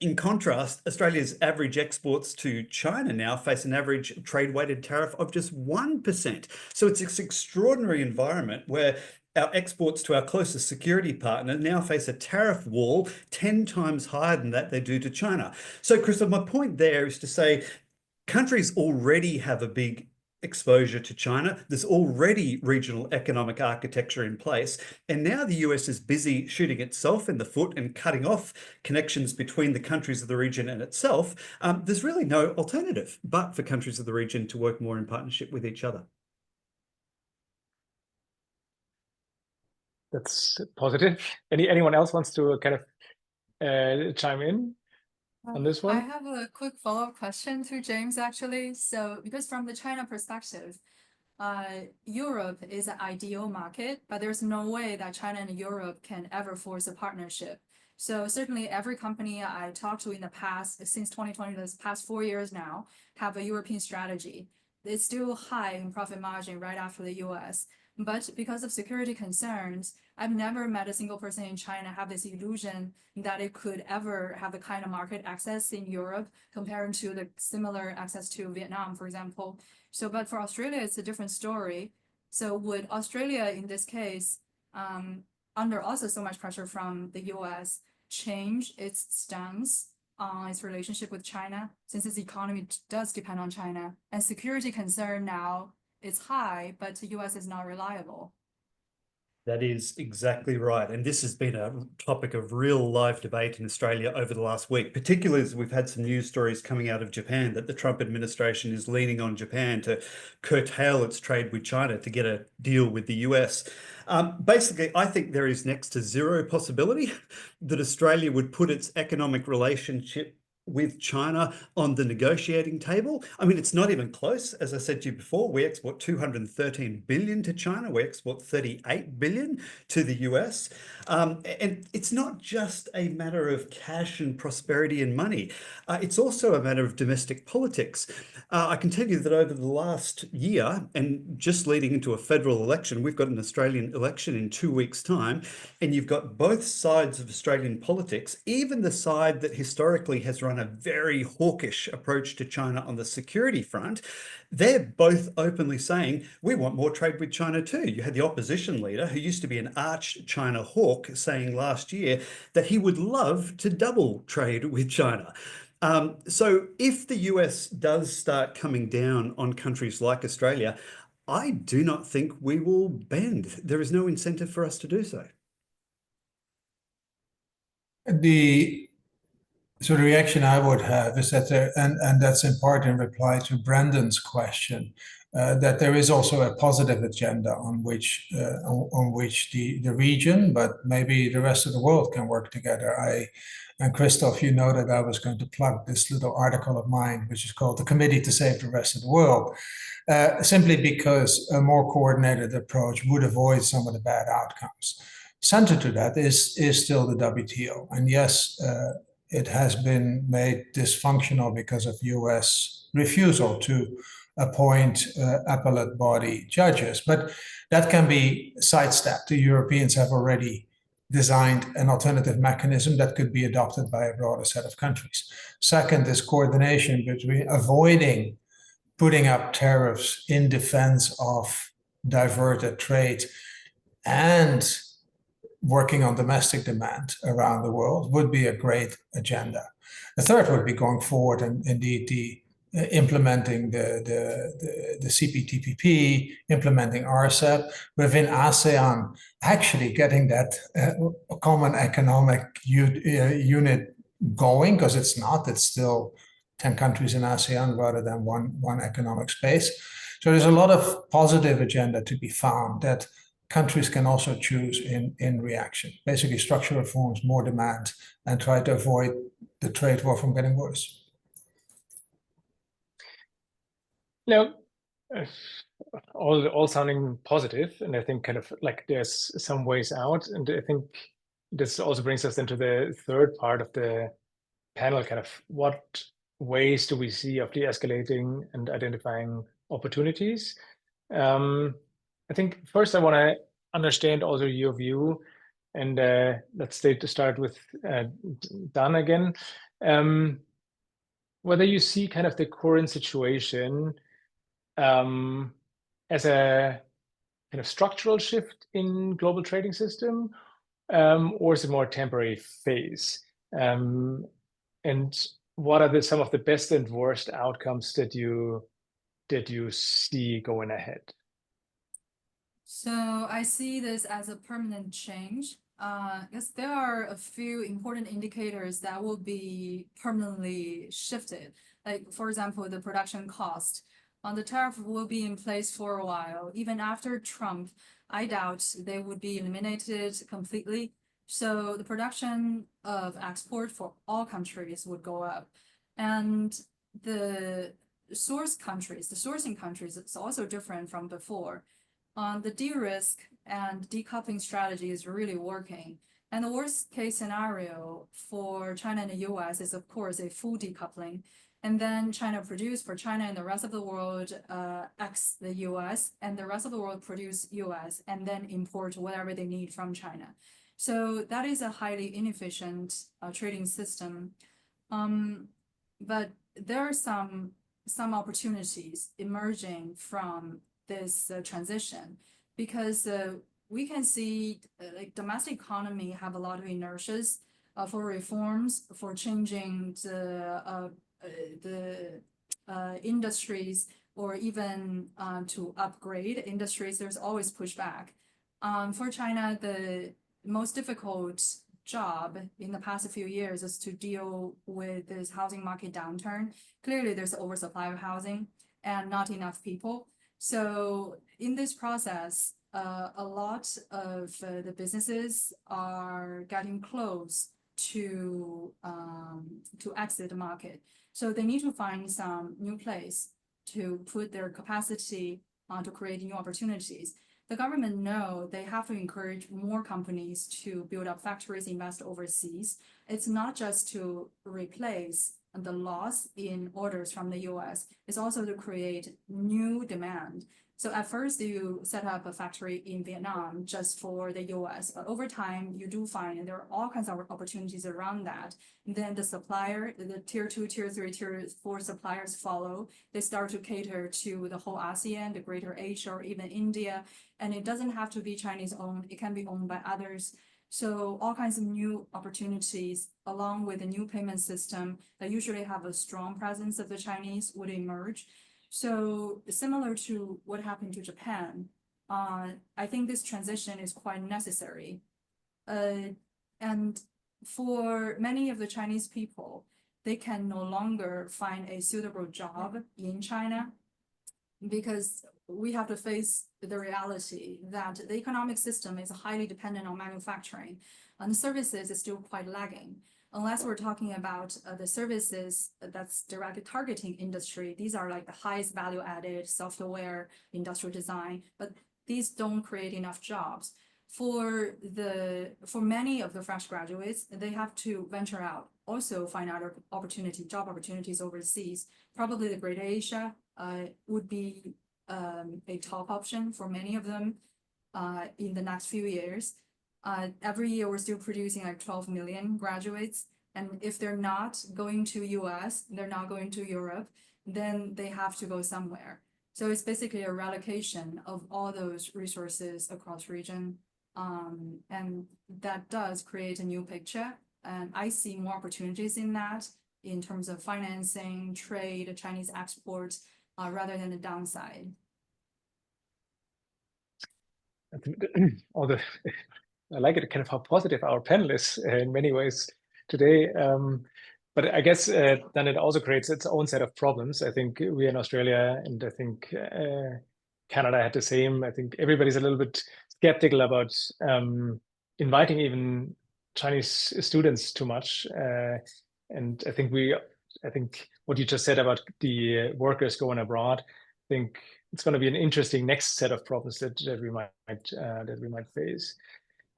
In contrast, Australia's average exports to China now face an average trade-weighted tariff of just 1%. So it's this extraordinary environment where our exports to our closest security partner now face a tariff wall 10 times higher than that they do to China. So, Christoph, my point there is to say countries already have a big exposure to China. There's already regional economic architecture in place. And now the US is busy shooting itself in the foot and cutting off connections between the countries of the region and itself. There's really no alternative but for countries of the region to work more in partnership with each other. That's positive. Anyone else wants to kind of chime in on this one? I have a quick follow-up question to James, actually. So, because from the China perspective, Europe is an ideal market, but there's no way that China and Europe can ever force a partnership. So certainly every company I talked to in the past, since 2020, this past 4 years now, have a European strategy. It's still high in profit margin right after the US. But because of security concerns, I've never met a single person in China have this illusion that it could ever have the kind of market access in Europe compared to the similar access to Vietnam, for example. So, but for Australia, it's a different story. So would Australia, in this case, under also so much pressure from the US, change its stance on its relationship with China, since its economy does depend on China, and security concern now is high, but the US is not reliable? That is exactly right. And this has been a topic of real live debate in Australia over the last week, particularly as we've had some news stories coming out of Japan that the Trump administration is leaning on Japan to curtail its trade with China to get a deal with the US. Basically, I think there is next to zero possibility that Australia would put its economic relationship with China on the negotiating table. I mean, it's not even close. As I said to you before, we export 213 billion to China. We export 38 billion to the US. And it's not just a matter of cash and prosperity and money. It's also a matter of domestic politics. I can tell you that over the last year, and just leading into a federal election, we've got an Australian election in 2 weeks' time, and you've got both sides of Australian politics, even the side that historically has run a very hawkish approach to China on the security front. They're both openly saying, we want more trade with China too. You had the opposition leader, who used to be an arch China hawk, saying last year that he would love to double trade with China. So if the US does start coming down on countries like Australia, I do not think we will bend. There is no incentive for us to do so. The reaction I would have is that there, and that's in part in reply to Brendan's question, that there is also a positive agenda on which the region, but maybe the rest of the world can work together. And Christoph, you know that I was going to plug this little article of mine, which is called The Committee to Save the Rest of the World, simply because a more coordinated approach would avoid some of the bad outcomes. Central to that is still the WTO. And yes, it has been made dysfunctional because of US refusal to appoint appellate body judges. But that can be sidestepped. The Europeans have already designed an alternative mechanism that could be adopted by a broader set of countries. Second is coordination between avoiding putting up tariffs in defense of diverted trade and working on domestic demand around the world would be a great agenda. The third would be going forward and indeed implementing the CPTPP, implementing RCEP, within ASEAN, actually getting that common economic unit going, because it's still 10 countries in ASEAN rather than one economic space. So there's a lot of positive agenda to be found that countries can also choose in reaction. Basically, structural reforms, more demand, and try to avoid the trade war from getting worse. Now, all sounding positive, and I think kind of like there's some ways out. And I think this also brings us into the third part of the panel, kind of what ways do we see of de-escalating and identifying opportunities? I think first I want to understand also your view, and let's start with Dan again. whether you see kind of the current situation as a kind of structural shift in global trading system, or is it more temporary phase? And what are some of the best and worst outcomes that you see going ahead? So I see this as a permanent change. Because there are a few important indicators that will be permanently shifted. Like, for example, the production cost. The tariff will be in place for a while. Even after Trump, I doubt they would be eliminated completely. So the production of export for all countries would go up. And the sourcing countries, it's also different from before. The de-risk and decoupling strategy is really working. And the worst case scenario for China and the US is, of course, a full decoupling. And then China produce for China and the rest of the world, X the US, and the rest of the world produce US, and then import whatever they need from China. So that is a highly inefficient trading system. But there are some opportunities emerging from this transition, because we can see like domestic economy have a lot of inertias for reforms, for changing the industries, or even to upgrade industries. There's always pushback. For China, the most difficult job in the past few years is to deal with this housing market downturn. Clearly, there's oversupply of housing and not enough people. So in this process, a lot of the businesses are getting close to exit the market. So they need to find some new place to put their capacity to create new opportunities. The government know they have to encourage more companies to build up factories, invest overseas. It's not just to replace the loss in orders from the US, it's also to create new demand. So at first you set up a factory in Vietnam just for the US, but over time you do find there are all kinds of opportunities around that. And then the supplier, the tier 2, tier 3, tier 4 suppliers follow. They start to cater to the whole ASEAN, the greater Asia, or even India. And it doesn't have to be Chinese owned, it can be owned by others. So all kinds of new opportunities, along with a new payment system that usually have a strong presence of the Chinese, would emerge. So similar to what happened to Japan, I think this transition is quite necessary. And for many of the Chinese people, they can no longer find a suitable job in China, because we have to face the reality that the economic system is highly dependent on manufacturing, and the services is still quite lagging. Unless we're talking about the services that's directly targeting industry, these are like the highest value added software, industrial design, but these don't create enough jobs. For many of the fresh graduates, they have to venture out, also find other job opportunities overseas. Probably the Greater Asia would be a top option for many of them in the next few years. Every year we're still producing like 12 million graduates, and if they're not going to US, they're not going to Europe, then they have to go somewhere. So it's basically a relocation of all those resources across region, and that does create a new picture. And I see more opportunities in that, in terms of financing, trade, Chinese exports, rather than the downside. I like it, kind of how positive our panel is in many ways today. But I guess then it also creates its own set of problems. I think we in Australia, and I think Canada had the same. I think everybody's a little bit skeptical about inviting even Chinese students too much. And I think what you just said about the workers going abroad, I think it's going to be an interesting next set of problems that we might face.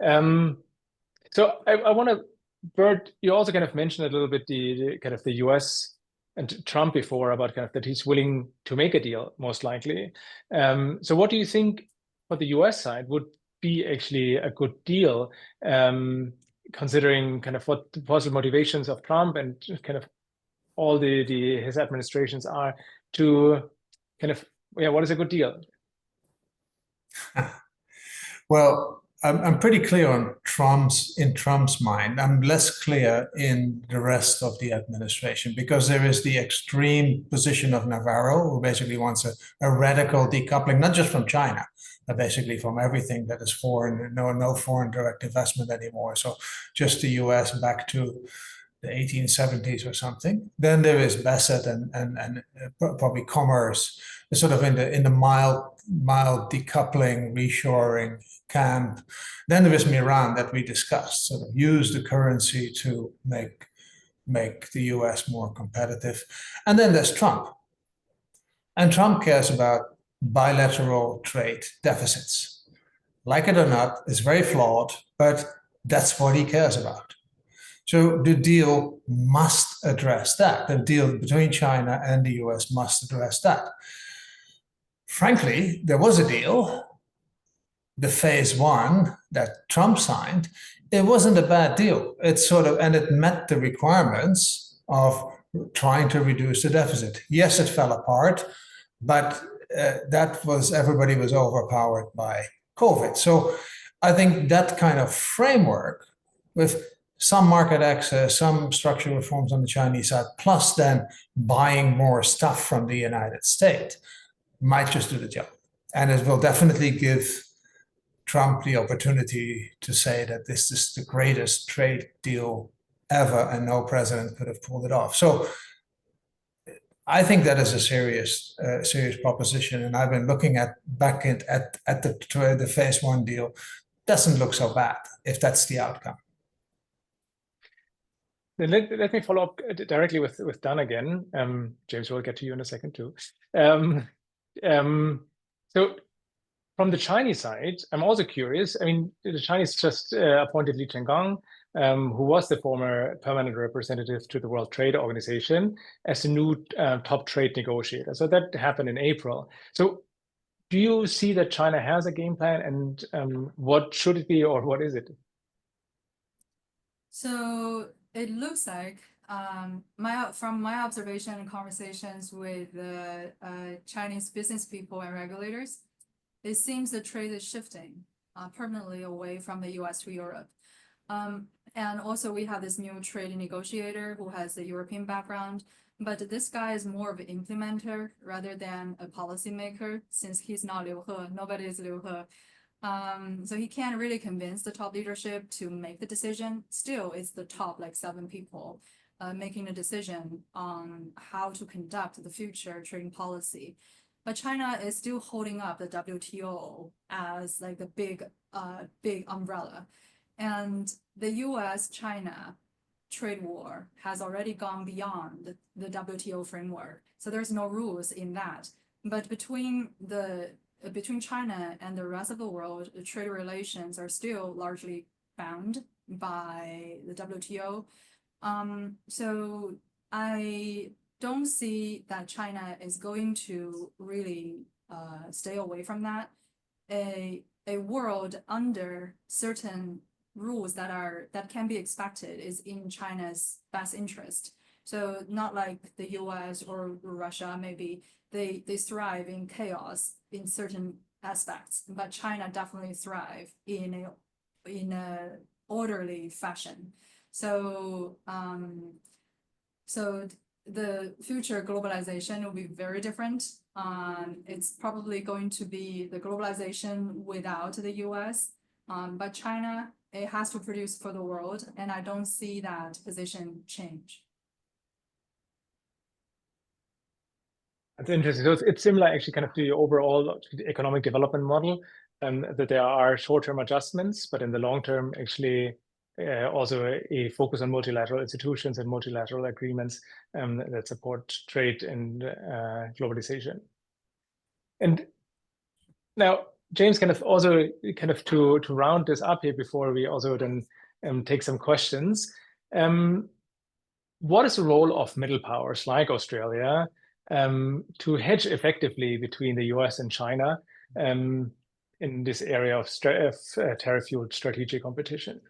So I want to, Bert, you also kind of mentioned a little bit the kind of the US and Trump before, about kind of that he's willing to make a deal, most likely. So what do you think for the US side would be actually a good deal? considering kind of what the possible motivations of Trump and kind of all his administrations are to kind of, yeah, what is a good deal? Well, I'm pretty clear on Trump's mind. I'm less clear in the rest of the administration, because there is the extreme position of Navarro, who basically wants a radical decoupling, not just from China, but basically from everything that is foreign, no foreign direct investment anymore. So just the US back to the 1870s or something. Then there is Bassett and probably Commerce, sort of in the mild decoupling, reshoring camp. Then there is Miran that we discussed, sort of use the currency to make the US more competitive. And then there's Trump. And Trump cares about bilateral trade deficits. Like it or not, it's very flawed, but that's what he cares about. So the deal must address that. The deal between China and the US must address that. Frankly, there was a deal, the phase one that Trump signed. It wasn't a bad deal. And it met the requirements of trying to reduce the deficit. Yes, it fell apart, but everybody was overpowered by COVID. So I think that kind of framework, with some market access, some structural reforms on the Chinese side, plus then buying more stuff from the United States, might just do the job. And it will definitely give Trump the opportunity to say that this is the greatest trade deal ever and no president could have pulled it off. So I think that is a serious proposition. And I've been looking at the phase one deal. Doesn't look so bad if that's the outcome. Then let me follow up directly with Dan again. James, we'll get to you in a second too. So from the Chinese side, I'm also curious. I mean, the Chinese just appointed Li Chenggang, who was the former permanent representative to the World Trade Organization, as the new top trade negotiator. So that happened in April. So do you see that China has a game plan, and what should it be, or what is it? So it looks like, from my observation and conversations with the Chinese business people and regulators, it seems the trade is shifting permanently away from the US to Europe. And also we have this new trade negotiator who has the European background, but this guy is more of an implementer rather than a policymaker, since he's not Liu He, nobody is Liu He. So he can't really convince the top leadership to make the decision. Still, it's the top 7 people making a decision on how to conduct the future trading policy. But China is still holding up the WTO as the big umbrella. And the US-China trade war has already gone beyond the WTO framework. So there's no rules in that. But between China and the rest of the world, the trade relations are still largely bound by the WTO. So I don't see that China is going to really stay away from that. A world under certain rules that can be expected is in China's best interest. So not like the US or Russia, maybe they thrive in chaos in certain aspects, but China definitely thrive in a orderly fashion. So so the future globalization will be very different. It's probably going to be the globalization without the US, but China, it has to produce for the world, and I don't see that position change. That's interesting. So it's similar, actually, kind of to the overall economic development model, that there are short-term adjustments, but in the long term, actually, also a focus on multilateral institutions and multilateral agreements that support trade and globalization. And now, James, kind of to round this up here before we also then take some questions. What is the role of middle powers like Australia to hedge effectively between the US and China in this area of tariff-fueled strategic competition?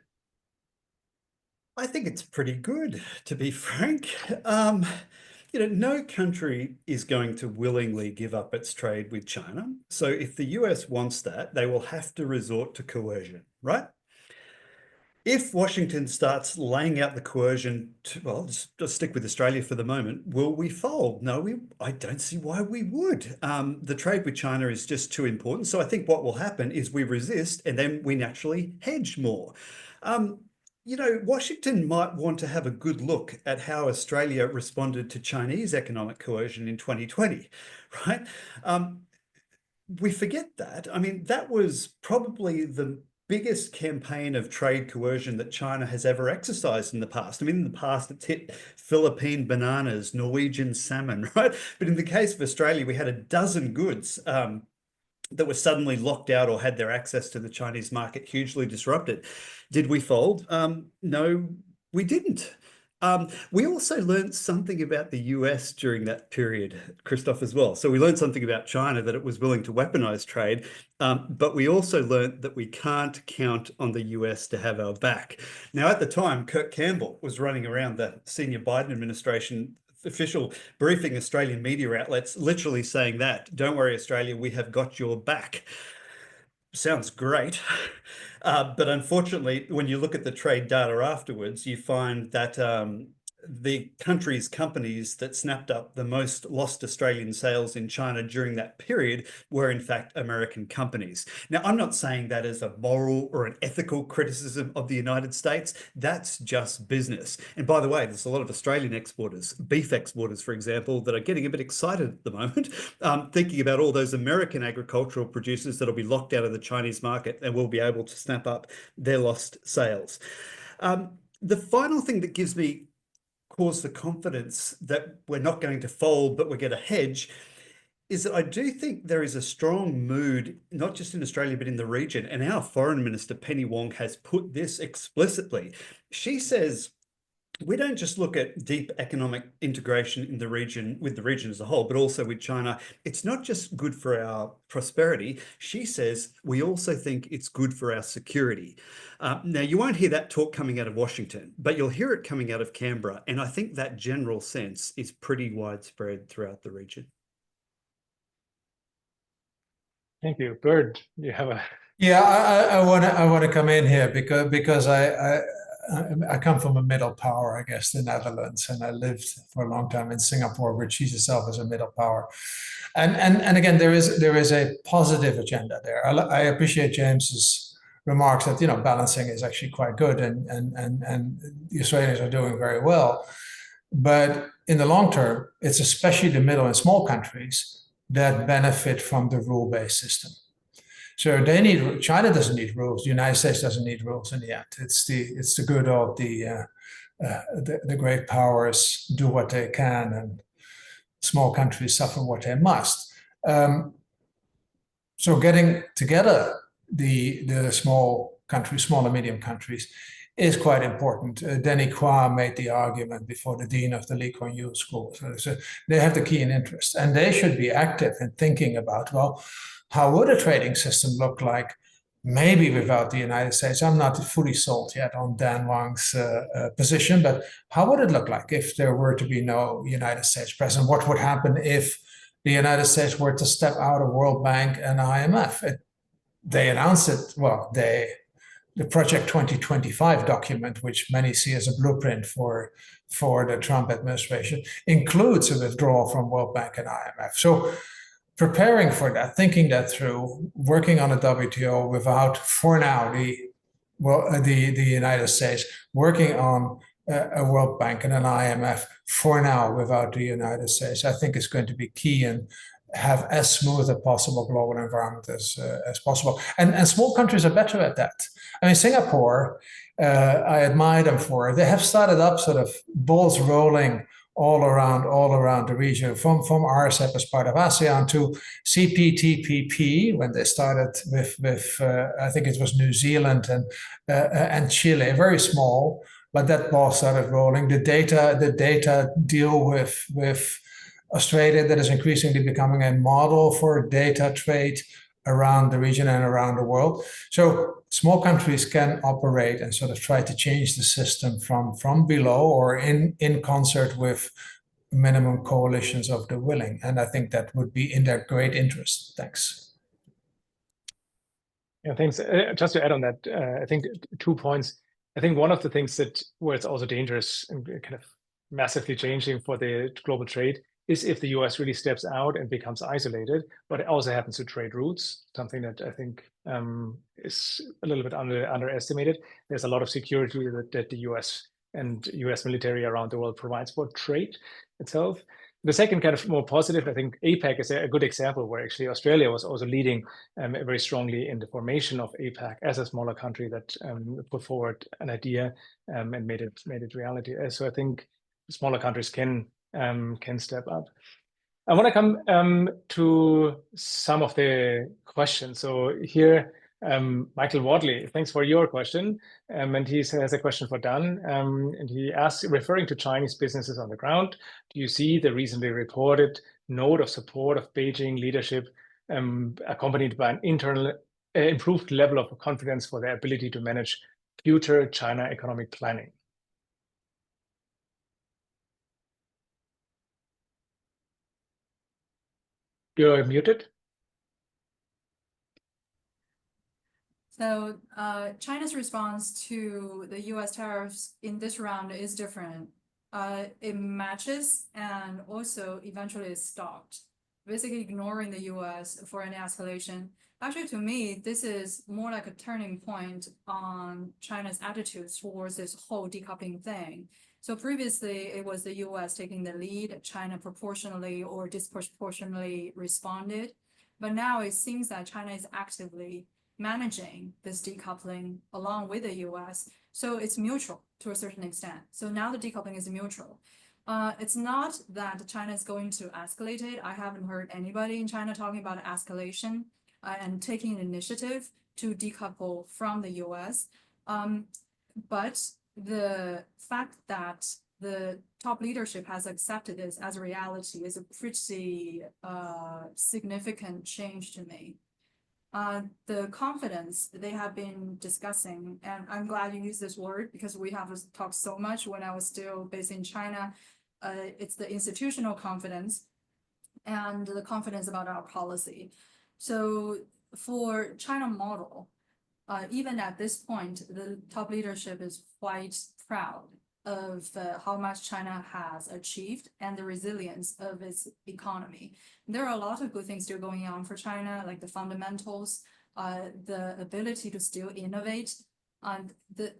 I think it's pretty good, to be frank. No country is going to willingly give up its trade with China. So if the US wants that, they will have to resort to coercion, right? If Washington starts laying out the coercion, well, just stick with Australia for the moment, will we fold? No, I don't see why we would. The trade with China is just too important. So I think what will happen is we resist and then we naturally hedge more. Washington might want to have a good look at how Australia responded to Chinese economic coercion in 2020, right? We forget that. I mean, that was probably the biggest campaign of trade coercion that China has ever exercised in the past. I mean, in the past, it's hit Philippine bananas, Norwegian salmon, right? But in the case of Australia, we had a dozen goods that were suddenly locked out or had their access to the Chinese market hugely disrupted. Did we fold? No, we didn't. We also learned something about the US during that period, Christoph, as well. So we learned something about China, that it was willing to weaponize trade, but we also learned that we can't count on the US to have our back. Now, at the time, Kirk Campbell was running around the senior Biden administration official briefing Australian media outlets, literally saying that, don't worry, Australia, we have got your back. Sounds great. But unfortunately, when you look at the trade data afterwards, you find that the country's companies that snapped up the most lost Australian sales in China during that period were in fact American companies. Now, I'm not saying that as a moral or an ethical criticism of the United States. That's just business. And by the way, there's a lot of Australian exporters, beef exporters, for example, that are getting a bit excited at the moment, thinking about all those American agricultural producers that'll be locked out of the Chinese market and will be able to snap up their lost sales. The final thing that gives me cause the confidence that we're not going to fold, but we're going to hedge, is that I do think there is a strong mood, not just in Australia, but in the region. And our Foreign Minister, Penny Wong, has put this explicitly. She says, we don't just look at deep economic integration in the region, with the region as a whole, but also with China. It's not just good for our prosperity. She says we also think it's good for our security. Now, you won't hear that talk coming out of Washington, but you'll hear it coming out of Canberra. And I think that general sense is pretty widespread throughout the region. Thank you. Bert, you have a... Yeah, I want to come in here because I come from a middle power, I guess, the Netherlands, and I lived for a long time in Singapore, which sees itself as a middle power. And again, there is a positive agenda there. I appreciate James's remarks that balancing is actually quite good, and the Australians are doing very well. But in the long term, it's especially the middle and small countries that benefit from the rule-based system. So China doesn't need rules. The United States doesn't need rules in the end. It's the good of the great powers do what they can, and small countries suffer what they must. So getting together the small countries, small and medium countries, is quite important. Denny Kwa made the argument before the dean of the Lee Kuan Yew School. So they have the keen interest, and they should be active in thinking about, well, how would a trading system look like maybe without the United States? I'm not fully sold yet on Dan Wang's position, but how would it look like if there were to be no United States present? What would happen if the United States were to step out of World Bank and IMF? They announced it, well, the Project 2025 document, which many see as a blueprint for the Trump administration, includes a withdrawal from World Bank and IMF. So preparing for that, thinking that through, working on a WTO without, for now, the United States, working on a World Bank and an IMF, for now, without the United States, I think is going to be key, and have as smooth a possible global environment as possible. And small countries are better at that. I mean, Singapore, I admire them for it. They have started up sort of balls rolling all around the region, from RCEP as part of ASEAN to CPTPP, when they started with I think it was New Zealand and Chile, very small, but that ball started rolling. The data deal with Australia, that is increasingly becoming a model for data trade around the region and around the world. So small countries can operate and sort of try to change the system from below or in concert with minimum coalitions of the willing. And I think that would be in their great interest. Thanks. Yeah, thanks. Just to add on that, I think 2 points. I think one of the things where it's also dangerous and kind of massively changing for the global trade is if the US really steps out and becomes isolated, but it also happens to trade routes, something that I think is a little bit underestimated. There's a lot of security that the US and US military around the world provides for trade itself. The second kind of more positive, I think APEC is a good example where actually Australia was also leading very strongly in the formation of APEC as a smaller country that put forward an idea and made it reality. So I think smaller countries can step up. I want to come to some of the questions. So here, Michael Wadley, thanks for your question. And he has a question for Dan. And he asks, referring to Chinese businesses on the ground, do you see the recently reported note of support of Beijing leadership accompanied by an improved level of confidence for their ability to manage future China economic planning? You're muted. So China's response to the US tariffs in this round is different. It matches and also eventually is stopped, basically ignoring the US for an escalation. Actually, to me, this is more like a turning point on China's attitudes towards this whole decoupling thing. So previously, it was the US taking the lead, China proportionally or disproportionately responded. But now it seems that China is actively managing this decoupling along with the US. So it's mutual to a certain extent. So now the decoupling is mutual. It's not that China is going to escalate it. I haven't heard anybody in China talking about escalation and taking initiative to decouple from the US. But the fact that the top leadership has accepted this as a reality is a pretty significant change to me. The confidence they have been discussing, and I'm glad you used this word because we have talked so much when I was still based in China. It's the institutional confidence and the confidence about our policy. So for China model, even at this point, the top leadership is quite proud of how much China has achieved and the resilience of its economy. There are a lot of good things still going on for China, like the fundamentals, the ability to still innovate.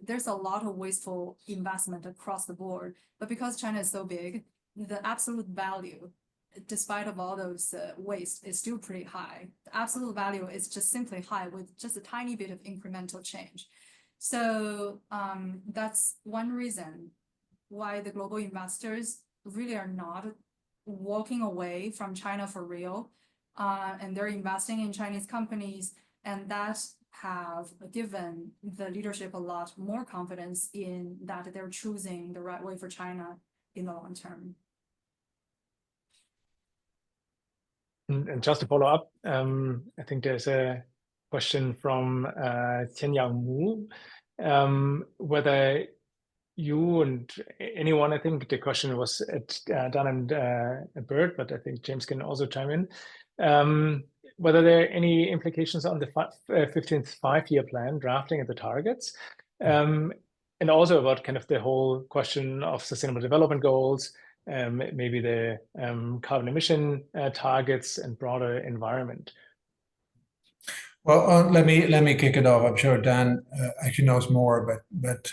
There's a lot of wasteful investment across the board, but because China is so big, the absolute value, despite of all those waste, is still pretty high. The absolute value is just simply high with just a tiny bit of incremental change. So that's one reason why the global investors really are not walking away from China for real, and they're investing in Chinese companies, and that have given the leadership a lot more confidence in that they're choosing the right way for China in the long term. And just to follow up, I think there's a question from Tianyang Mu, whether you and anyone, I think the question was at Dan and Bert, but I think James can also chime in, whether there are any implications on the 15th five-year plan drafting and the targets, and also about kind of the whole question of sustainable development goals, maybe the carbon emission targets and broader environment. Well, let me kick it off. I'm sure Dan actually knows more, but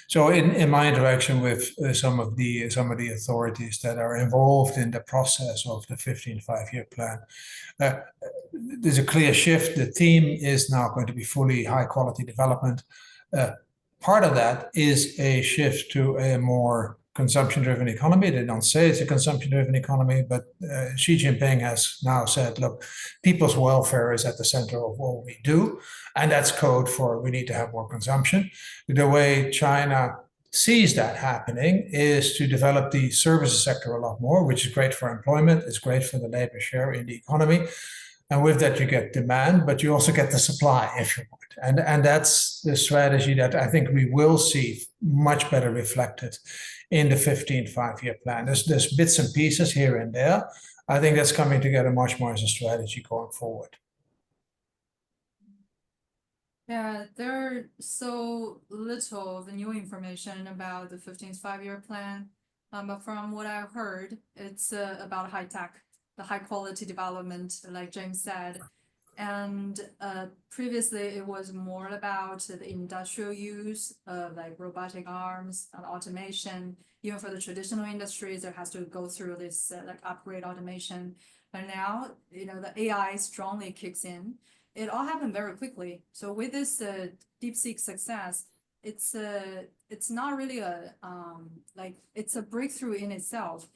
so in my interaction with some of the authorities that are involved in the process of the 15th five-year plan, there's a clear shift. The theme is now going to be fully high-quality development. Part of that is a shift to a more consumption-driven economy. They don't say it's a consumption-driven economy, but Xi Jinping has now said, look, people's welfare is at the center of what we do, and that's code for we need to have more consumption. The way China sees that happening is to develop the services sector a lot more, which is great for employment, it's great for the labor share in the economy. And with that, you get demand, but you also get the supply, if you want. And that's the strategy that I think we will see much better reflected in the 15th five-year plan. There's bits and pieces here and there. I think that's coming together much more as a strategy going forward. Yeah, there's so little of the new information about the 15th five-year plan. But from what I've heard, it's about high tech, the high quality development, like James said. And previously it was more about the industrial use of like robotic arms and automation. Even for the traditional industries, there has to go through this like upgrade automation. But now, the AI strongly kicks in. It all happened very quickly. So with this DeepSeek success, it's not really it's a breakthrough in itself.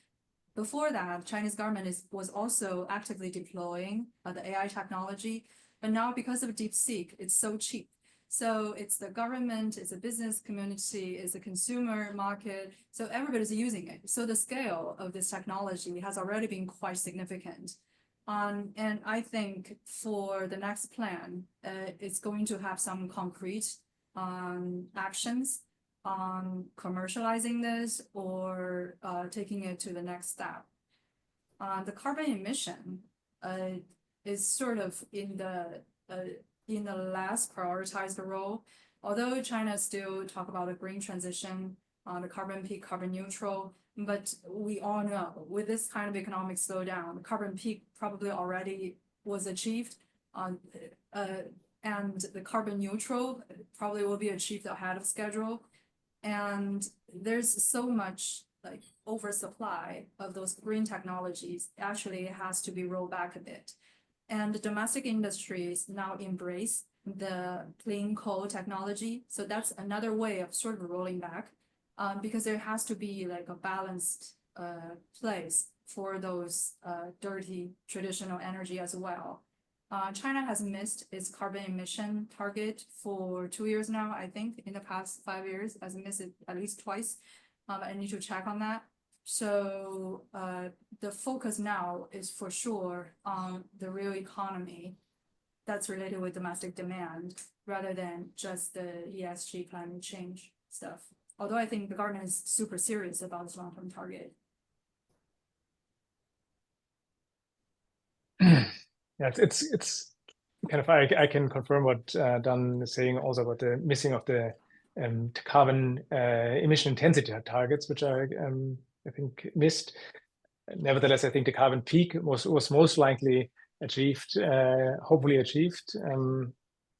Before that, Chinese government was also actively deploying the AI technology, but now because of DeepSeek, it's so cheap. So it's the government, it's a business community, it's a consumer market, so everybody's using it. So the scale of this technology has already been quite significant. And I think for the next plan, it's going to have some concrete actions on commercializing this or taking it to the next step. The carbon emission is sort of in the last prioritized role. Although China still talk about a green transition, the carbon peak, carbon neutral, but we all know with this kind of economic slowdown, the carbon peak probably already was achieved, and the carbon neutral probably will be achieved ahead of schedule. And there's so much like oversupply of those green technologies, actually it has to be rolled back a bit. And the domestic industries now embrace the clean coal technology. So that's another way of sort of rolling back, because there has to be like a balanced place for those dirty traditional energy as well. China has missed its carbon emission target for 2 years now, I think. In the past 5 years, has missed it at least twice. I need to check on that. So the focus now is for sure on the real economy that's related with domestic demand, rather than just the ESG climate change stuff. Although I think the government is super serious about its long-term target. Yeah, it's kind of, I can confirm what Dan is saying also about the missing of the carbon emission intensity targets, which are I think missed. Nevertheless, I think the carbon peak was most likely achieved, hopefully achieved.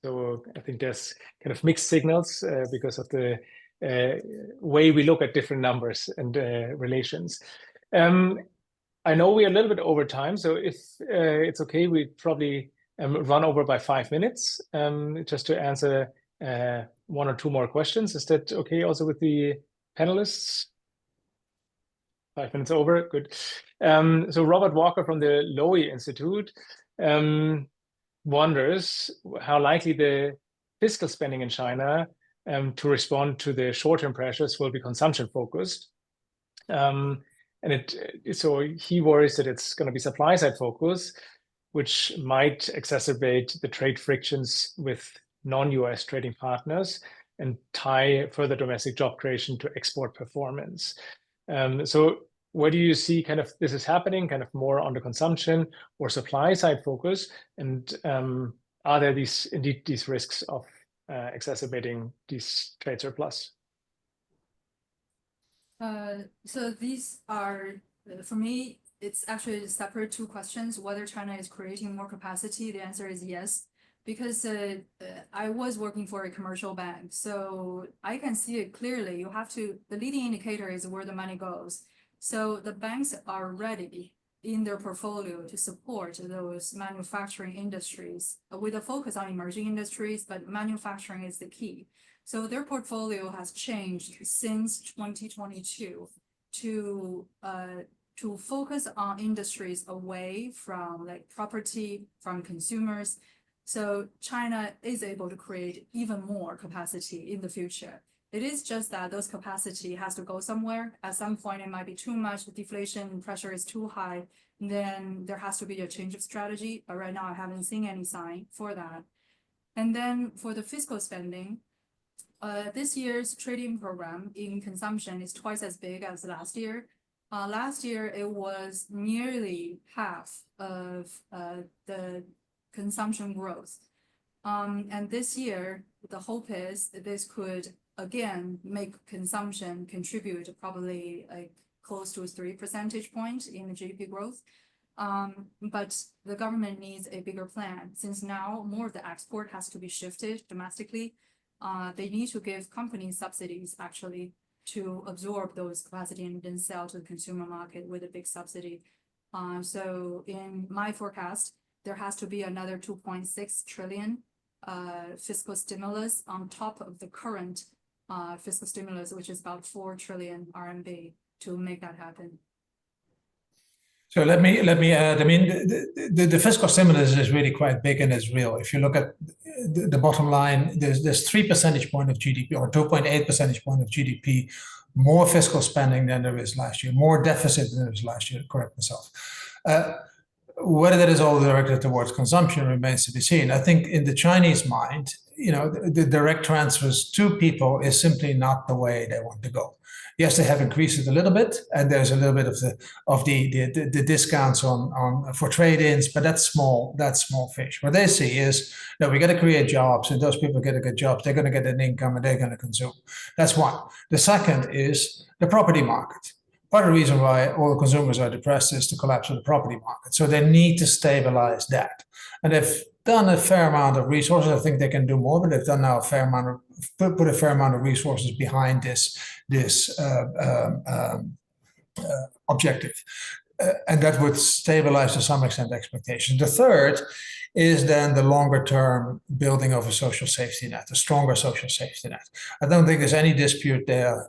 So I think there's kind of mixed signals because of the way we look at different numbers and relations. I know we're a little bit over time, so if it's okay, we probably run over by 5 minutes just to answer 1 or 2 more questions. Is that okay also with the panelists? 5 minutes over, good. So Robert Walker from the Lowy Institute wonders how likely the fiscal spending in China to respond to the short-term pressures will be consumption focused. So he worries that it's going to be supply side focus, which might exacerbate the trade frictions with non-US trading partners and tie further domestic job creation to export performance. So where do you see kind of this is happening, kind of more on the consumption or supply side focus? And are there indeed these risks of exacerbating these trade surplus? So these are, for me, it's actually separate 2 questions. Whether China is creating more capacity, the answer is yes. Because I was working for a commercial bank, so I can see it clearly. The leading indicator is where the money goes. So the banks are ready in their portfolio to support those manufacturing industries with a focus on emerging industries, but manufacturing is the key. So their portfolio has changed since 2022 to focus on industries away from like property, from consumers. So China is able to create even more capacity in the future. It is just that those capacity has to go somewhere. At some point, it might be too much, the deflation pressure is too high, then there has to be a change of strategy. But right now, I haven't seen any sign for that. And then for the fiscal spending, this year's trading program in consumption is twice as big as last year. Last year, it was nearly half of the consumption growth. And this year, the hope is that this could again make consumption contribute probably like close to 3 percentage points in the GDP growth. But the government needs a bigger plan, since now more of the export has to be shifted domestically. They need to give companies subsidies actually to absorb those capacity and then sell to the consumer market with a big subsidy. So in my forecast, there has to be another 2.6 trillion fiscal stimulus on top of the current fiscal stimulus, which is about 4 trillion RMB to make that happen. So let me add, I mean, the fiscal stimulus is really quite big and is real. If you look at the bottom line, there's 3 percentage point of GDP or 2.8 percentage point of GDP, more fiscal spending than there is last year, more deficit than there was last year, to correct myself. Whether that is all directed towards consumption remains to be seen. I think in the Chinese mind, you know, the direct transfers to people is simply not the way they want to go. Yes, they have increased it a little bit, and there's a little bit of the discounts on for trade-ins, but that's small fish. What they see is that we got to create jobs, and those people get a good job, they're going to get an income, and they're going to consume. That's one. The second is the property market. Part of the reason why all the consumers are depressed is the collapse of the property market. So they need to stabilize that. And they've done a fair amount of resources. I think they can do more, but they've done now a fair amount of, put a fair amount of resources behind this objective. And that would stabilize to some extent expectations. The third is then the longer term building of a social safety net, a stronger social safety net. I don't think there's any dispute there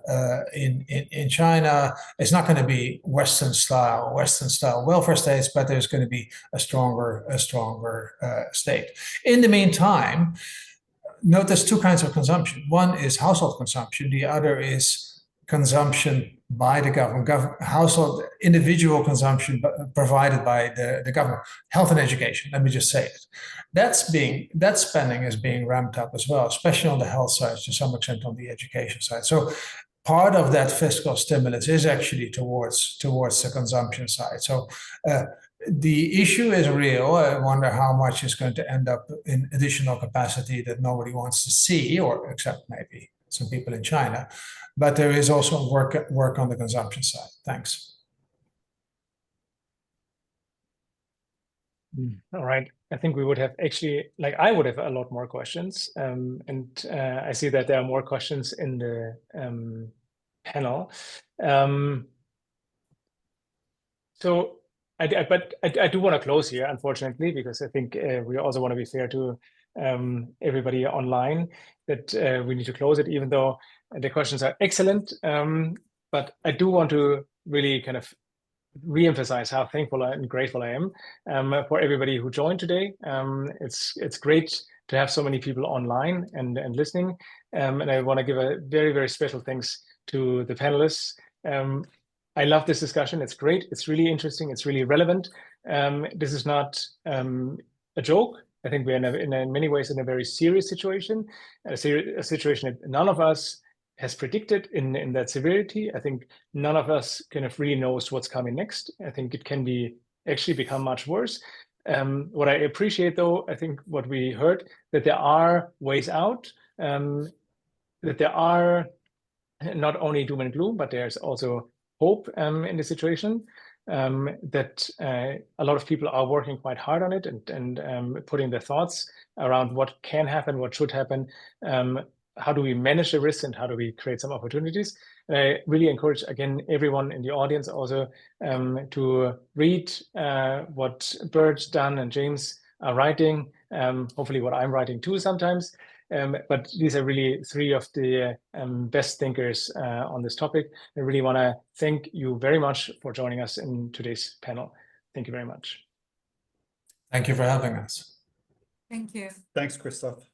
in China. It's not going to be Western style welfare states, but there's going to be a stronger state. In the meantime, notice two kinds of consumption. One is household consumption. The other is consumption by the government, household, individual consumption provided by the government, health and education, let me just say it. That spending is being ramped up as well, especially on the health side, to some extent on the education side. So part of that fiscal stimulus is actually towards the consumption side. So the issue is real. I wonder how much is going to end up in additional capacity that nobody wants to see, or except maybe some people in China. But there is also work on the consumption side. Thanks. All right. I think we would have actually, like, I would have a lot more questions. And I see that there are more questions in the panel. So I do want to close here, unfortunately, because I think we also want to be fair to everybody online, that we need to close it, even though the questions are excellent. But I do want to really kind of re-emphasize how thankful and grateful I am for everybody who joined today. It's great to have so many people online and listening. And I want to give a very, very special thanks to the panelists. I love this discussion. It's great. It's really interesting. It's really relevant. This is not a joke. I think we're in many ways in a very serious situation, a situation that none of us has predicted in that severity. I think none of us kind of really knows what's coming next. I think it can actually become much worse. What I appreciate, though, I think what we heard, that there are ways out, that there are not only doom and gloom, but there's also hope in the situation, that a lot of people are working quite hard on it and putting their thoughts around what can happen, what should happen, how do we manage the risks, and how do we create some opportunities. And I really encourage, again, everyone in the audience also to read what Bert, Dan, and James are writing, hopefully what I'm writing too sometimes. But these are really three of the best thinkers on this topic. I really want to thank you very much for joining us in today's panel. Thank you very much. Thank you for having us. Thank you. Thanks, Christoph.